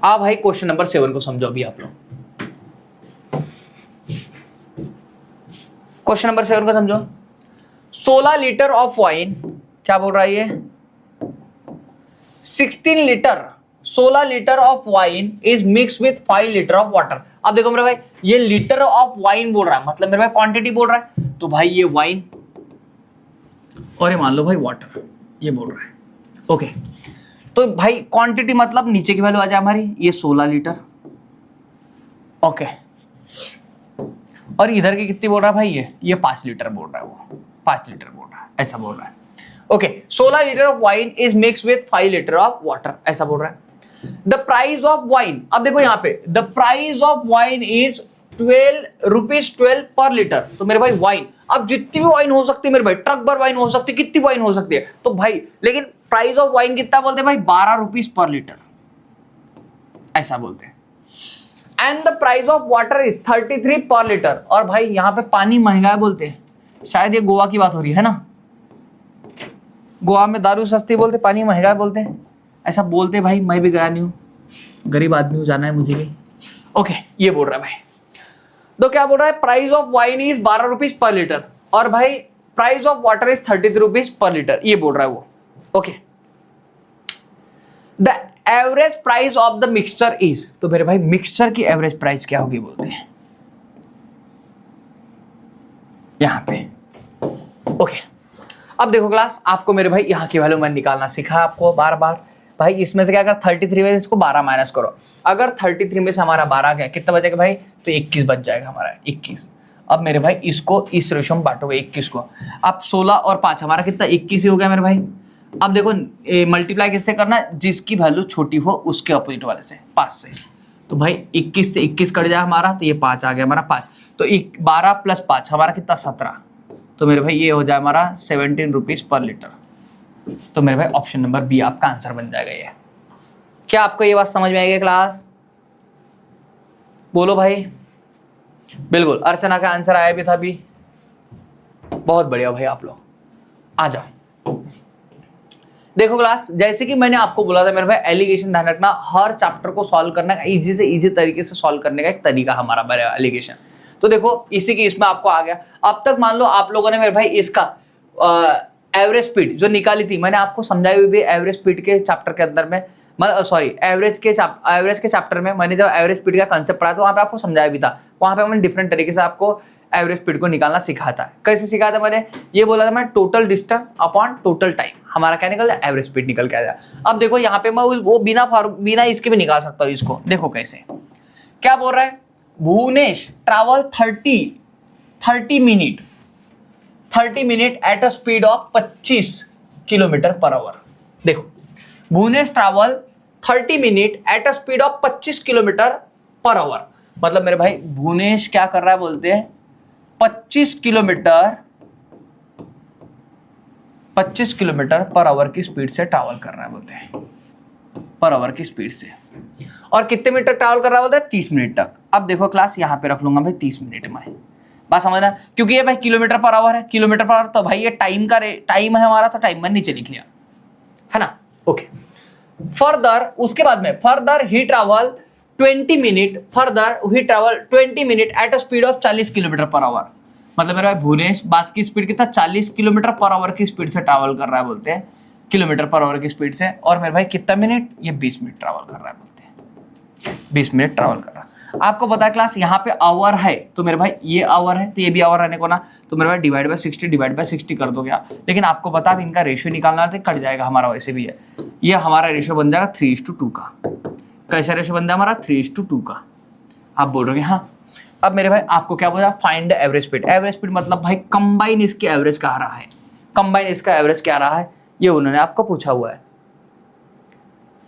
आप भाई क्वेश्चन नंबर 7 को समझो अभी आप लोग। क्वेश्चन नंबर 7 को समझो। 16 लीटर ऑफ वाइन, क्या बोल रहा है ये, 16 litre of wine is mix with 5 litre of water. अब देखो मेरे भाई ये लीटर ऑफ वाइन बोल रहा है, मतलब मेरे भाई क्वांटिटी बोल रहा है, तो भाई ये वाइन और ये मान लो भाई वाटर, ये बोल रहा है। ओके, तो भाई क्वांटिटी मतलब नीचे की वैल्यू आ जाए हमारी, ये 16 लीटर। ओके, और इधर की कितनी बोल रहा है भाई, ये 5 लीटर बोल रहा है, वो 5 लीटर बोल रहा है, ऐसा बोल रहा है। Okay, 16 litre of wine is mix with 5 litre of water, ऐसा बोल रहा है। द प्राइस ऑफ वाइन, अब देखो यहाँ पे the price of wine is 12 rupees 12 पर लीटर। तो मेरे भाई वाइन, अब जितनी भी वाइन हो सकती है मेरे भाई, ट्रक भर वाइन हो सकती है, कितनी वाइन हो सकती है, तो भाई लेकिन प्राइस ऑफ वाइन कितना बोलते हैं भाई, 12 रुपीज पर लीटर, ऐसा बोलते हैं। And the price of water is 33 पर लीटर, और भाई यहाँ पे पानी महंगा है बोलते हैं, शायद ये गोवा की बात हो रही है ना, गोवा में दारू सस्ती बोलते, पानी महंगा है बोलते हैं, ऐसा बोलते भाई। मैं भी गया नहीं हूँ, गरीब आदमी हूँ, जाना है मुझे भी। ओके, ये बोल रहा है भाई, तो क्या बोल रहा है, price of wine is 12 rupees per litre, और भाई price of water is 33 rupees per litre, ये बोल रहा है वो। Okay, the average price of the mixture is, तो मेरे भाई मिक्सचर की एवरेज प्राइस क्या होगी बोलते हैं यहां पे। ओके, अब देखो क्लास, आपको मेरे भाई यहाँ की वैल्यू मैंने निकालना सिखा आपको बार बार। भाई इसमें से क्या कर, 33 में से इसको 12 माइनस करो, अगर 33 में से हमारा 12 गया, कितना बचेगा भाई, तो 21 बच जाएगा हमारा, 21। अब मेरे भाई इसको इस रेशो में बांटोगे 21 को, अब 16 और 5 हमारा कितना, 21 ही हो गया मेरे भाई। अब देखो मल्टीप्लाई किससे करना है, जिसकी वैल्यू छोटी हो उसके अपोजिट वाले से, 5 से। तो भाई 21 से 21 कट जाए हमारा, तो ये 5 आ गया हमारा 5, तो 12 प्लस 5 हमारा कितना, 17। तो मेरे भाई ये हो जाए हमारा 17 रुपीज पर लीटर। तो मेरे भाई ऑप्शन नंबर बी आपका आंसर बन जाएगा ये। क्या आपको ये बात समझ में आएगी क्लास, बोलो भाई। बिल्कुल, अर्चना का आंसर आया भी था अभी, बहुत बढ़िया भाई, आप लोग आ जाओ। देखो क्लास, जैसे कि मैंने आपको बोला था मेरे भाई, एलिगेशन ध्यान रखना, हर चैप्टर को सॉल्व करना, इजी से इजी तरीके से सॉल्व करने का एक तरीका हमारा मेरा एलिगेशन। तो देखो इसी की इसमें आपको आ गया। अब तक मान लो आप लोगों ने मेरे भाई इसका एवरेज स्पीड जो निकाली थी, मैंने आपको समझाई हुई भी एवरेज स्पीड के चैप्टर के अंदर में, सॉरी एवरेज के चैप्टर में मैंने जब एवरेज स्पीड का कंसेप्ट पढ़ा तो वहां पे आपको समझाया भी था। वहां पे मैंने डिफरेंट तरीके से आपको एवरेज स्पीड को निकालना सिखाया था। कैसे सिखाया था मैंने, ये बोला था मैं, total distance upon total time, हमारा क्या निकल जाए, एवरेज स्पीड निकल के आ जाए। अब देखो यहाँ पे मैं वो बिना इसके भी निकाल सकता हूँ इसको। देखो कैसे, क्या बोल रहा है, Bhuvnesh travel 30 minute at a speed of 25 kilometre per hour. देखो Bhuvnesh travel 30 minute at a speed of 25 kilometre per hour, मतलब मेरे भाई भुवनेश क्या कर रहा है बोलते हैं, 25 किलोमीटर पर आवर की स्पीड से ट्रैवल कर रहा है बोलते हैं, पर आवर की स्पीड से। और कितने मिनट तक ट्रैवल कर रहा है बोलते हैं, 30 मिनट तक। अब देखो क्लास, यहाँ पे रख लूंगा भाई 30 मिनट में, बात समझना, क्योंकि ये भाई किलोमीटर पर आवर है, किलोमीटर पर आवर, तो भाई ये टाइम है हमारा, तो टाइम मैंने नीचे लिख लिया है ना। ओके, फर्दर उसके बाद में further he travel 20 minute at a speed of 40 kilometre per hour, मतलब मेरा भुवनेश बात की स्पीड कितना, 40 किलोमीटर पर आवर की स्पीड से ट्रैवल कर रहा है बोलते हैं, किलोमीटर पर आवर की स्पीड से। और मेरे भाई कितना मिनट, ये 20 मिनट ट्रैवल कर रहा है बोलते हैं, 20 मिनट ट्रैवल कर रहा है। आपको पता है क्लास, यहाँ पे आवर है, तो मेरे भाई ये आवर है, तो ये भी आवर रहने को ना, तो मेरे भाई डिवाइड बाय 60 कर दोगे आप। लेकिन आपको पता है इनका रेशियो निकालना तो कट जाएगा हमारा, वैसे भी है, ये हमारा रेशियो बन जाएगा 3:2 का। कैसा रेशियो बन जाए हमारा, 3:2 का। आप बोल रहे हो हाँ। अब मेरे भाई आपको क्या बोला, find the average speed. Average speed मतलब भाई कंबाइन इसकी एवरेज क्या रहा है, कंबाइन इसका एवरेज क्या रहा है, ये उन्होंने आपको पूछा हुआ है।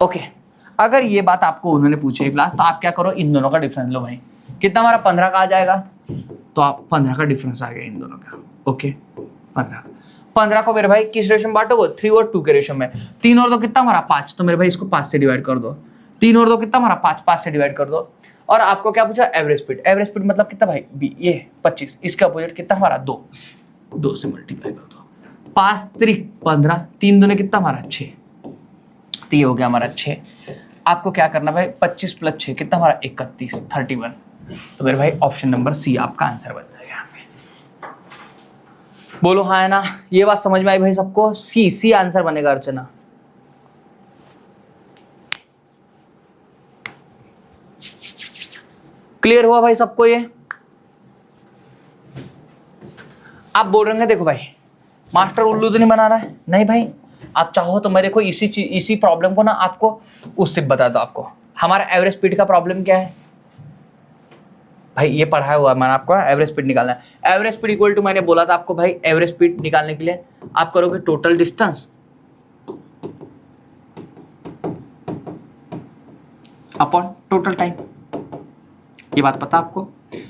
ओके, अगर ये बात आपको उन्होंने पूछी है क्लास, तो आप क्या करो, इन दोनों का डिफरेंस लो भाई, कितना हमारा 15 का आ जाएगा, तो आप 15 का डिफरेंस आ गया इन दोनों का। ओके, 15 को मेरे भाई किस रेशो में बांटोगे, 3 और 2 के रेशो में। 3 और 2 कितना हमारा 5, तो मेरे भाई इसको 5 से डिवाइड कर दो। 3 और 2 कितना हमारा 5 से डिवाइड कर दो। और आपको क्या पूछा, एवरेज स्पीड। एवरेज स्पीड मतलब कितना भाई, बी, ये 25, इसके अपोजिट कितना हमारा 2 से मल्टीप्लाई कर दो। 5 3 15, 3 दूने कितना हमारा 6, तो ये हो गया हमारा 6। आपको क्या करना भाई, 25 + 6 कितना हमारा 31, 31। तो मेरे भाई ऑप्शन नंबर सी आपका आंसर बन जाएगा यहाँ पे। बोलो हाँ है ना, ये बात समझ में आई भाई सबको, सी आंसर बनेगा अर्चना। क्लियर हुआ भाई सबको ये। आप बोल रहे हैं देखो भाई मास्टर उल्लू तो नहीं बना रहा है, नहीं भाई आप चाहो तो मैं देखो इसी प्रॉब्लम को ना आपको उससे बता दो। आपको हमारा एवरेज स्पीड का प्रॉब्लम क्या है भाई, ये पढ़ाया हुआ मैंने आपको, एवरेज स्पीड निकालना है। एवरेज स्पीड इक्वल टू, मैंने बोला था आपको भाई, एवरेज स्पीड निकालने के लिए आप करोगे total distance upon total time. ये बात पता आपको?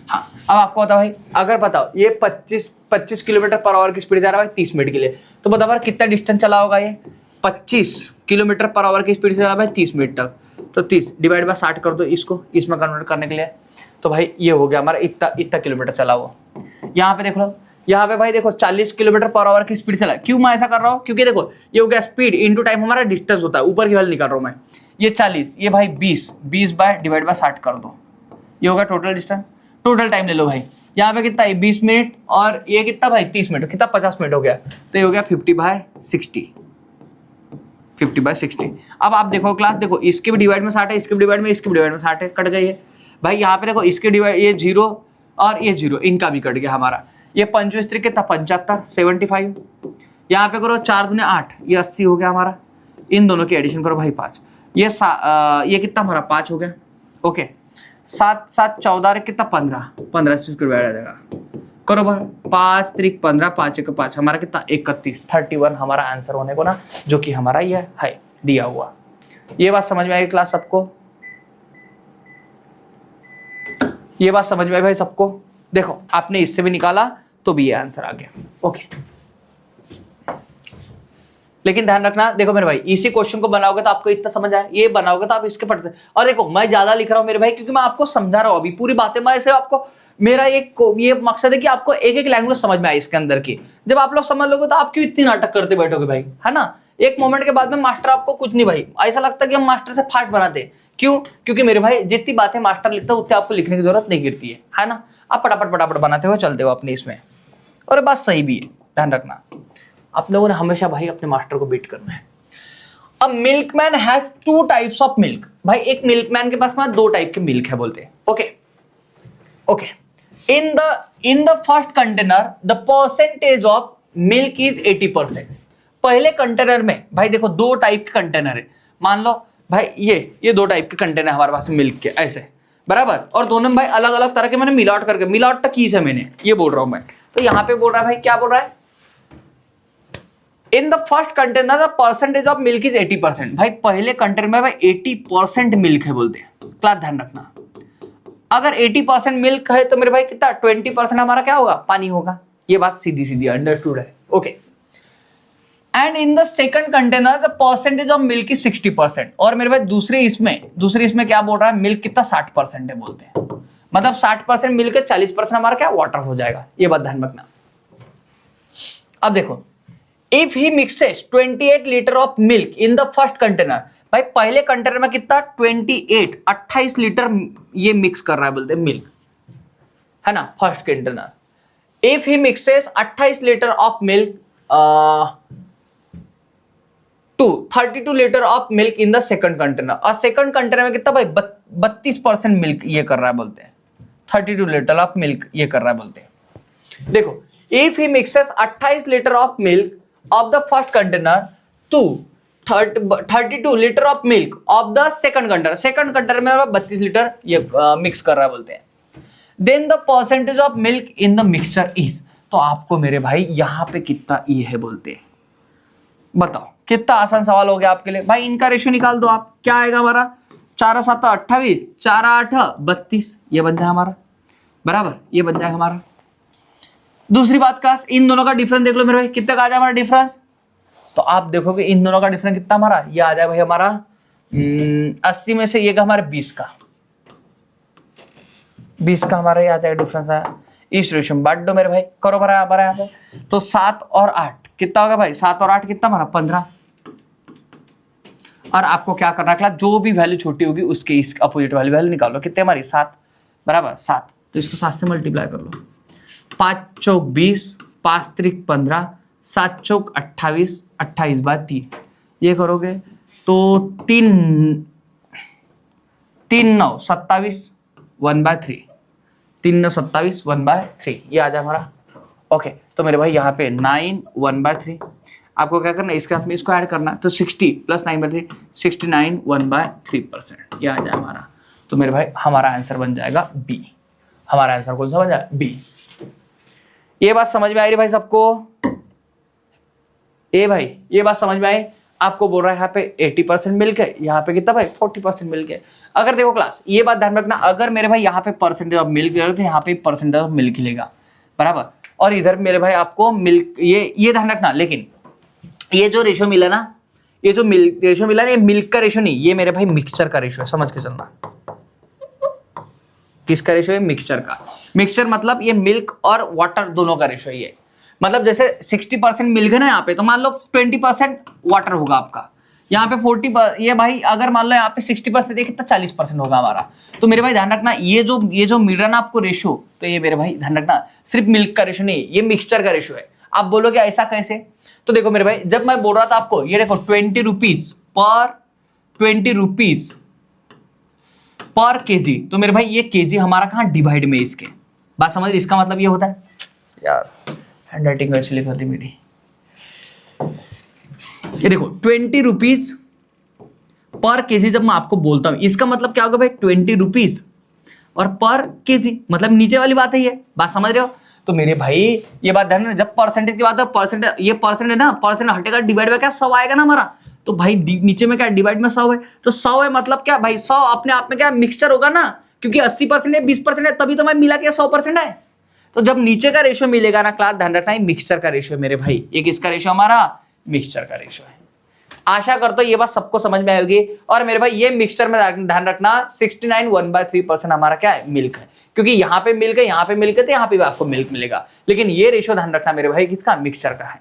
हाँ, अब आपको बताओ भाई, अगर बताओ ये 25 किलोमीटर पर आवर की स्पीड जा रहा है भाई 30 मिनट के लिए, तो बताओ भाई कितना डिस्टेंस चला होगा ये? 25 किलोमीटर पर आवर की स्पीड से चला भाई 30 मिनट तक, तो 30 डिवाइड बाय 60 कर दो इसको इसमें कन्वर्ट करने के लिए, तो भाई ये हो गया हमारा इतना किलोमीटर चला हुआ। यहाँ पे देख लो, यहाँ पे भाई देखो 40 किलोमीटर पर आवर की स्पीड चला। क्यों मैं ऐसा कर रहा हूँ? क्योंकि देखो ये हो गया स्पीड इनटू टाइम, हमारा डिस्टेंस होता है, ऊपर की वैल्यू निकाल रहा हूँ मैं। ये 40, ये भाई 20 बाय डिवाइड बाय 60 कर दो, ये होगा टोटल डिस्टेंस। टोटल टाइम ले लो भाई, यहाँ पे कितना है 20 मिनट, और ये कितना भाई 30 मिनट, कितना 50 मिनट हो गया, तो ये हो गया 50/60। अब आप देखो क्लास, देखो इसके भी डिवाइड में 60 है, इसके भी डिवाइड में 60 है, कट गई है भाई। यहाँ पे देखो इसके डिवाइड, ये 0 और ये 0, इनका भी कट गया हमारा। ये 25 तरीके कितना 75, 75। यहाँ पे करो 4 दूने 8, ये 80 हो गया हमारा। इन दोनों की एडिशन करो भाई 5, ये कितना हमारा 5 हो गया। ओके, 7 7 14 कितना 15 से डिवाइड आ जाएगा। करो भाई 5 3 15, 5 1 5, हमारा कितना 31 हमारा आंसर होने को ना, जो कि हमारा ये है दिया हुआ। ये बात समझ में आई क्लास सबको? ये बात समझ में आई भाई सबको? देखो आपने इससे भी निकाला तो भी ये आंसर आ गया। ओके, लेकिन ध्यान रखना, देखो मेरे भाई इसी क्वेश्चन को बनाओगे तो आपको इतना समझ आए, ये बनाओगे तो आप इसके पढ़ सकते। और देखो मैं ज्यादा लिख रहा हूं मेरे भाई, क्योंकि मैं आपको समझा रहा हूं अभी पूरी बातें। मैं सिर्फ आपको, मेरा ये मकसद है कि आपको एक एक लैंग्वेज समझ में आए इसके अंदर की। जब आप लोग समझ लोगे तो आप क्यों इतनी नाटक करते बैठोगे भाई, है ना? एक मोमेंट के बाद में मास्टर आपको कुछ नहीं भाई, ऐसा लगता है कि हम मास्टर से फाट बनाते। क्यों? क्योंकि मेरे भाई जितनी बातें मास्टर लिखता है उतनी आपको लिखने की जरूरत नहीं गिरती है ना? आप फटाफट बनाते हो, चलते हो अपने इसमें, और बात सही भी है। ध्यान रखना, आप लोगों ने हमेशा भाई अपने मास्टर को बीट करना है। अब milkman has 2 types of milk. भाई एक मिल्कमैन के पास में 2 टाइप के मिल्क है बोलते हैं। Okay, in the first container the percentage of milk is 80%। पहले कंटेनर में भाई देखो 2 टाइप के कंटेनर है। मान लो भाई ये 2 टाइप के कंटेनर हमारे पास मिल्क के, ऐसे बराबर, और दोनों में भाई अलग अलग तरह के मैंने मिलावट तक की है मैंने, ये बोल रहा हूं मैं। तो यहां पे बोल रहा है भाई, क्या बोल रहा है? In the first container the percentage of milk is 80%। भाई पहले कंटेनर में भाई 80% मिल्क है बोलते हैं। क्लास ध्यान रखना, अगर 80% मिल्क है तो मेरे भाई कितना 20% हमारा क्या होगा? पानी होगा। ये बात सीधी अंडरस्टूड है। Okay, and in the second container the percentage of milk is 60%। और मेरे भाई दूसरी इसमें क्या बोल रहा है? मिल्क कितना 60% है बोलते हैं। मतलब 60% मिल्क है, 40% हमारा क्या वाटर हो जाएगा। ये बात ध्यान रखना। अब देखो, if he mixes 28 litre of milk in the first container. भाई पहले कंटेनर में कितना 28 लीटर ये मिक्स कर रहा है बोलते हैं मिल्क, है ना? First container. If he mixes 28 litre of milk to 32 litre of milk in the second container. और सेकंड कंटेनर में कितना भाई 32% मिल्क ये कर रहा है बोलते हैं। 32 लीटर ऑफ मिल्क ये कर रहा है बोलते हैं। देखो, if he mixes 28 litre of milk of the first container to 32 litre of milk of the second container में 32 लीटर ये मिक्स कर रहा है बोलते हैं। Then the percentage of milk in the mixture is. तो आपको मेरे भाई यहाँ पे कितना ई है बोलते हैं, बताओ। कितना आसान सवाल हो गया आपके लिए भाई। इनका रेशियो निकाल दो आप, क्या आएगा हमारा? 4 7 28, 4 8 32, ये बन जाए हमारा, बराबर, ये बन जाएगा हमारा। दूसरी बात का, इन दोनों का डिफरेंस देख लो मेरे भाई, कितने का आ जाए हमारा डिफरेंस? तो आप देखोगे इन दोनों का डिफरेंस कितना हमारा, ये आ जाए भाई हमारा 80 में से ये का हमारा 20 का हमारा ये आ जाएगा डिफरेंस आया। इस रेशियो में बांट दो मेरे भाई, करो बराबर यहाँ पे। तो 7 और 8 कितना होगा भाई? 7 और 8 कितना हमारा 15। और आपको क्या करना है क्लास, जो भी वैल्यू छोटी होगी उसके इस अपोजिट वैल्यू निकालो। कितने हमारी 7, बराबर 7, तो इसको 7 से मल्टीप्लाई कर लो। 5 चौक 20, 5 त्रिक 15, 7 चौक 28, 28/3 ये करोगे तो 3 9 27 1/3, 3 9 27 1/3 ये आ जाए हमारा। ओके, तो मेरे भाई यहाँ पे 9 1/3 आपको क्या करना है, इसके साथ में इसको ऐड करना है। तो 60 प्लस 9/3 69 1/3%, ये आ जाए हमारा। तो मेरे भाई हमारा आंसर बन जाएगा बी। हमारा आंसर कौन सा बन जाएगा, बी। ये बात समझ में आ रही भाई सबको? ए भाई ये बात समझ में आई? आपको बोल रहा है यहाँ पे 80% मिल गए, यहाँ पे कितना भाई 40% मिल गए। अगर देखो क्लास ये बात ध्यान रखना, अगर मेरे भाई यहाँ पे परसेंटेज ऑफ मिल्क तो यहाँ पे परसेंटेज ऑफ मिल्क लेगा बराबर, और इधर मेरे भाई आपको मिल्क, ये ध्यान रखना। लेकिन ये जो रेशो मिला ना, ये जो मिल्क रेशो मिला ना, ये मिल्क का रेशो नहीं, ये मेरे भाई मिक्सचर का रेशो है, समझ के चलना। किसका रेशो है, मिक्सचर का। मिक्सचर मतलब ये मिल्क और वाटर दोनों का रेशो है ये। मतलब जैसे 60% मिल्क है ना यहाँ पे, तो मान लो 20% वाटर होगा आपका, यहाँ पे 40, ये भाई अगर मान लो यहाँ पे 60% कितना 40% होगा हमारा। तो मेरे भाई ध्यान रखना, ये जो मिल रहा ना आपको रेशो, तो ये मेरे भाई ध्यान रखना सिर्फ मिल्क का रेशो नहीं, ये मिक्सचर का रेशो है। आप बोलोगे ऐसा कैसे? तो देखो मेरे भाई, जब मैं बोल रहा था आपको, ये देखो 20 रुपीज पर केजी, तो मेरे भाई ये केजी हमारा कहाँ डिवाइड में इसके, बात समझ। इसका मतलब ये होता है यार, हैंडराइटिंग वैसे लिख दी मेरी। ये देखो 20 रुपीज पर केजी जब मैं आपको बोलता हूं, इसका मतलब क्या होगा भाई 20 रुपीज और पर केजी, मतलब नीचे वाली बात है ये, बात समझ रहे हो? तो मेरे भाई ये बात ध्यान में, जब परसेंटेज की बात है, परसेंट ये परसेंट है ना, परसेंट हटेगा, डिवाइड में क्या 100 आएगा ना हमारा। तो भाई नीचे में क्या डिवाइड में 100 है, तो 100 है मतलब क्या भाई 100 अपने आप में क्या मिक्सचर होगा ना, क्योंकि 80% है 20% है, तभी तो मैं मिला के 100% है। तो जब नीचे का रेशियो मिलेगा ना क्लास, ध्यान रखना मिक्सचर का रेशियो मेरे भाई, ये किसका रेशियो हमारा, मिक्सचर का रेशियो है। आशा करता हूं ये बात सबको समझ में आएगी। और मेरे भाई ये मिक्सचर में ध्यान रखना 69 1/3% हमारा क्या है, मिल्क है, क्योंकि यहाँ पे मिल्क है, यहाँ पे मिल्क है, तो यहाँ पे भी आपको मिल्क मिलेगा। लेकिन ये रेशियो ध्यान रखना मेरे भाई किसका, मिक्सचर का है।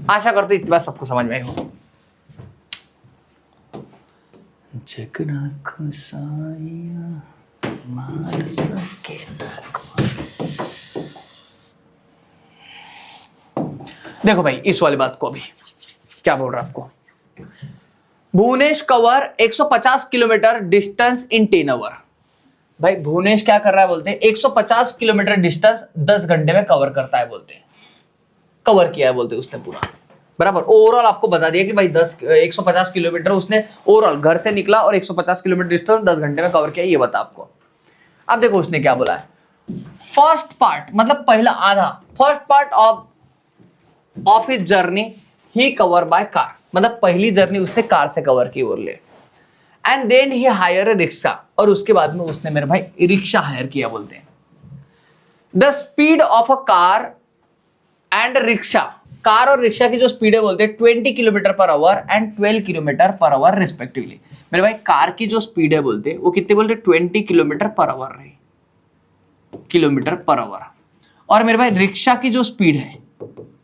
आशा करता हूं इतनी बात सबको समझ में आई हो। देखो भाई इस वाली बात को अभी क्या बोल रहा है आपको, Bhuvanesh cover 150 kilometre distance in 10 hour. भाई भुवनेश क्या कर रहा है बोलते हैं, 150 किलोमीटर डिस्टेंस 10 घंटे में कवर करता है बोलते हैं, कवर किया है बोलते हैं उसने पूरा बराबर। ओवरऑल आपको बता दिया कि भाई 150 किलोमीटर उसने ओवरऑल घर से निकला और 150 किलोमीटर डिस्टेंस 10 घंटे में कवर किया, ये बता आपको। अब देखो उसने क्या बोला है, फर्स्ट पार्ट मतलब पहला आधा, first part of his journey he cover by car, मतलब पहली जर्नी उसने कार से कवर की ओर ले। And then he hire rickshaw, और उसके बाद में उसने मेरे भाई रिक्शा हायर किया बोलते हैं। The speed of a car and rickshaw, car और रिक्शा की जो स्पीड है बोलते हैं 20 kilometre per hour and 12 kilometre per hour respectively. मेरे भाई कार की जो स्पीड है बोलते हैं वो कितने बोलते हैं, 20 किलोमीटर पर आवर रही, किलोमीटर पर आवर। और मेरे भाई रिक्शा की जो स्पीड है,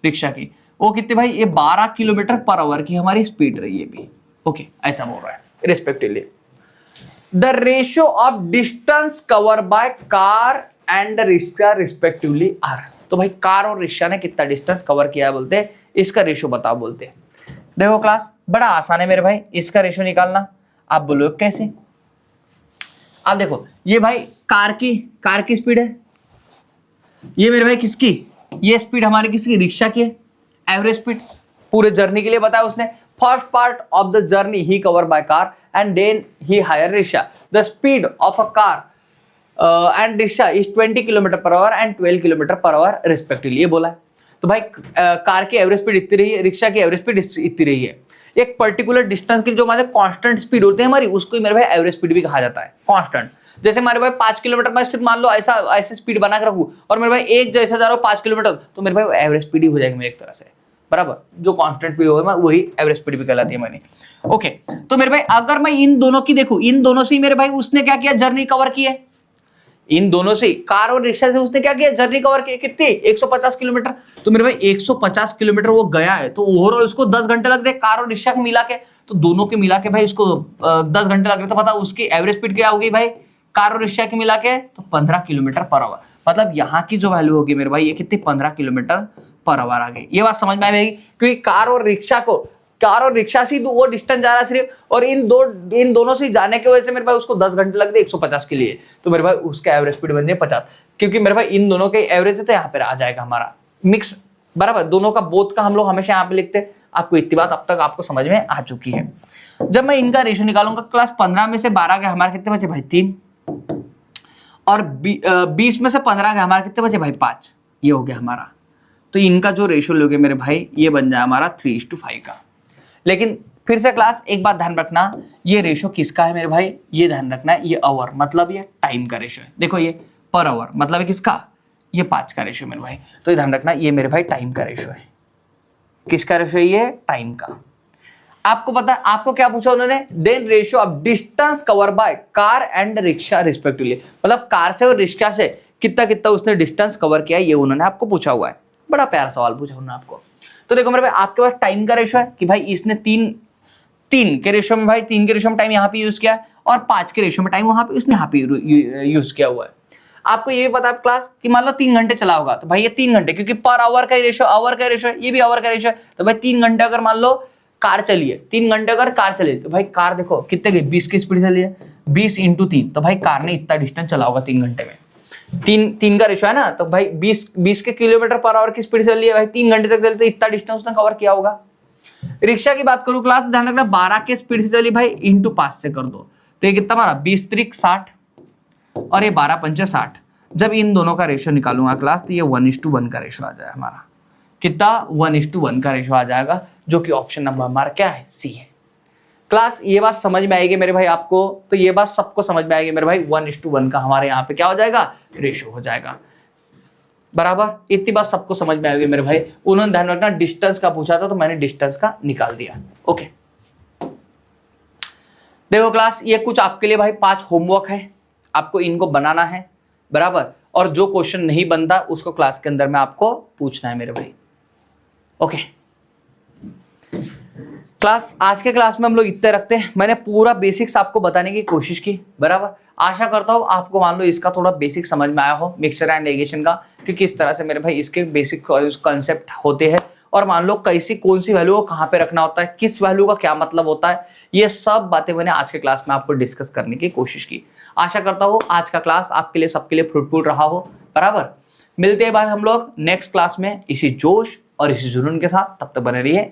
रिक्शा की वो कितने भाई, ये 12 किलोमीटर पर आवर की हमारी स्पीड रही है भी। ओके ऐसा बोल रहा है respectively. The ratio of distance cover by car and rickshaw respectively are. तो भाई कार और रिक्शा ने कितना डिस्टेंस कवर किया है बोलते हैं, इसका रेशियो बताओ बोलते हैं। देखो क्लास बड़ा आसान है मेरे भाई, इसका रेशियो निकालना। आप बोलो कैसे, आप देखो ये भाई कार की स्पीड है, ये मेरे भाई किसकी, ये स्पीड हमारी किसकी, रिक्शा की है। एवरेज स्पीड पूरे जर्नी के लिए बताया उसने, first part of the journey he cover by car and then he hire rickshaw. The speed of a car and rickshaw is 20 kilometre per hour and 12 kilometre per hour respectively, ये बोला है। तो भाई car की average speed इतनी रही है, rickshaw की एवरेज स्पीड इतनी रही है। एक पर्टिकुलर डिस्टेंस की जो हमारे कांस्टेंट स्पीड होती है हमारी, उसको मेरे भाई एवरेज स्पीड भी कहा जाता है, कांस्टेंट। जैसे हमारे भाई 5 किलोमीटर में सिर्फ मान लो ऐसे स्पीड बना के रखूं, और मेरे भाई एक जैसा जा रहा हूं 5 किलोमीटर, तो मेरे भाई एवरेज स्पीड ही हो जाएगी मेरी एक तरह से बराबर। जो कांस्टेंट भी होगा वही एवरेज स्पीड भी कहलाती है हमारी। ओके तो मेरे भाई अगर मैं इन दोनों की देखूं, इन दोनों से मेरे भाई उसने क्या किया, जर्नी कवर की है। इन दोनों से कार और रिक्शा से उसने क्या किया, जर्नी कवर की, कितनी 150 किलोमीटर। तो मेरे भाई 150 किलोमीटर वो गया है, तो ओवरऑल उसको 10 घंटे लगते हैं कार और रिक्शा को मिला के। तो दोनों के मिला के भाई उसको 10 घंटे लग रहे, तो पता उसकी एवरेज स्पीड क्या होगी भाई, कार और रिक्शा की मिला के तो 15 किलोमीटर पर आवर। मतलब यहाँ की जो वैल्यू होगी मेरे भाई ये कितनी, 15 किलोमीटर पर आवर आ गई। ये बात समझ में आएगी, क्योंकि कार और रिक्शा से वो डिस्टेंस जा रहा है सिर्फ, और इन दोनों से जाने की वजह से मेरे भाई उसको 10 घंटे लगते 150 के लिए। तो मेरे भाई उसका एवरेज स्पीड बन जाए 50, क्योंकि मेरे भाई इन दोनों के एवरेज तो यहाँ पे आ जाएगा हमारा मिक्स बराबर, दोनों का बोथ का हम लोग हमेशा यहाँ पे लिखते हैं। आपको इतनी बात अब तक आपको समझ में आ चुकी है। जब मैं इनका रेशियो निकालूंगा, क्लास 15 में से 12 के हमारे कितने बचे भाई 3, और 20 में से 15 के हमारे कितने बचे भाई 5, ये हो गया हमारा। तो इनका जो रेशियो लोगे मेरे भाई, ये बन जाए हमारा 3:5 का। लेकिन फिर से क्लास एक बात ध्यान रखना, ये रेशियो किसका है मेरे भाई, ये ध्यान रखना है, ये आवर मतलब ये टाइम का रेशियो है। देखो ये पर आवर मतलब है किसका, ये 5 का रेशियो मेरे भाई। तो ये ध्यान रखना, ये मेरे भाई टाइम का रेशियो है। किसका रेशियो है, ये टाइम का। आपको पता है आपको क्या पूछा उन्होंने, then ratio of distance cover by car and rickshaw respectively, मतलब कार से और रिक्शा से कितना कितना उसने डिस्टेंस कवर किया, ये उन्होंने आपको पूछा हुआ है। बड़ा प्यारा सवाल पूछा उन्होंने आपको। तो देखो मेरे भाई, आपके पास टाइम का रेशियो है कि भाई इसने तीन के रेशियो में भाई 3 के रेशियो में टाइम यहाँ पे यूज किया है, और 5 के रेशियो में टाइम वहां पे उसने यहाँ पे यूज किया हुआ है। आपको ये भी पता है क्लास कि मान लो 3 घंटे चला होगा, तो भाई ये 3 घंटे, क्योंकि पर आवर का रेशियो आवर का रेशियो है, ये भी आवर का रेशियो है। तो भाई 3 घंटे अगर मान लो कार चली है, 3 घंटे अगर कार चली, तो भाई कार देखो कितने गई, 20 की स्पीड चली है, 20 × 3, तो भाई कार ने इतना डिस्टेंस चला होगा 3 घंटे में। तीन का रेशियो है ना, तो भाई 20 के किलोमीटर पर आवर की स्पीड से चली है भाई, 3 घंटे तक चली, तो इतना डिस्टेंस उसने कवर किया होगा। रिक्शा की बात करूं क्लास, ध्यान रखना 12 के स्पीड से चली भाई, × 5 से कर दो, तो ये कितना हमारा 20 × 60 और ये 12 × 5 = 60। जब इन दोनों का रेशियो निकालूंगा क्लास, तो ये 1:1 का रेशियो आ जाएगा हमारा। कितना 1:1 का रेशियो आ जाएगा, जो कि ऑप्शन नंबर हमारा क्या है, सी है। क्लास ये बात समझ में आएगी मेरे भाई आपको, तो ये बात सबको समझ में आएगी मेरे भाई, 1:1 का हमारे यहाँ पे क्या हो जाएगा, रेशियो हो जाएगा। बराबर, इतनी बात सबको समझ में आएगी मेरे भाई। उन्होंने ध्यान रखना डिस्टेंस का पूछा था, तो मैंने डिस्टेंस का निकाल दिया। ओके, देखो क्लास, ये कुछ आपके लिए भाई 5 होमवर्क है, आपको इनको बनाना है। बराबर, और जो क्वेश्चन नहीं बनता उसको क्लास के अंदर में आपको पूछना है मेरे भाई। ओके क्लास, आज के क्लास में हम लोग इतने रखते हैं। मैंने पूरा बेसिक्स आपको बताने की कोशिश की। बराबर, आशा करता हूँ आपको मान लो इसका थोड़ा बेसिक समझ में आया हो, मिक्सचर एंड एलिगेशन का, कि किस तरह से मेरे भाई इसके बेसिक कॉन्सेप्ट होते हैं, और मान लो कैसी कौन सी वैल्यू को कहाँ पे रखना होता है, किस वैल्यू का क्या मतलब होता है, ये सब बातें मैंने आज के क्लास में आपको डिस्कस करने की कोशिश की। आशा करता हूँ आज का क्लास आपके लिए सबके लिए फ्रूटफुल रहा हो। बराबर, मिलते हैं भाई हम लोग नेक्स्ट क्लास में इसी जोश और इसी जुनून के साथ। तब तक बने रहिए।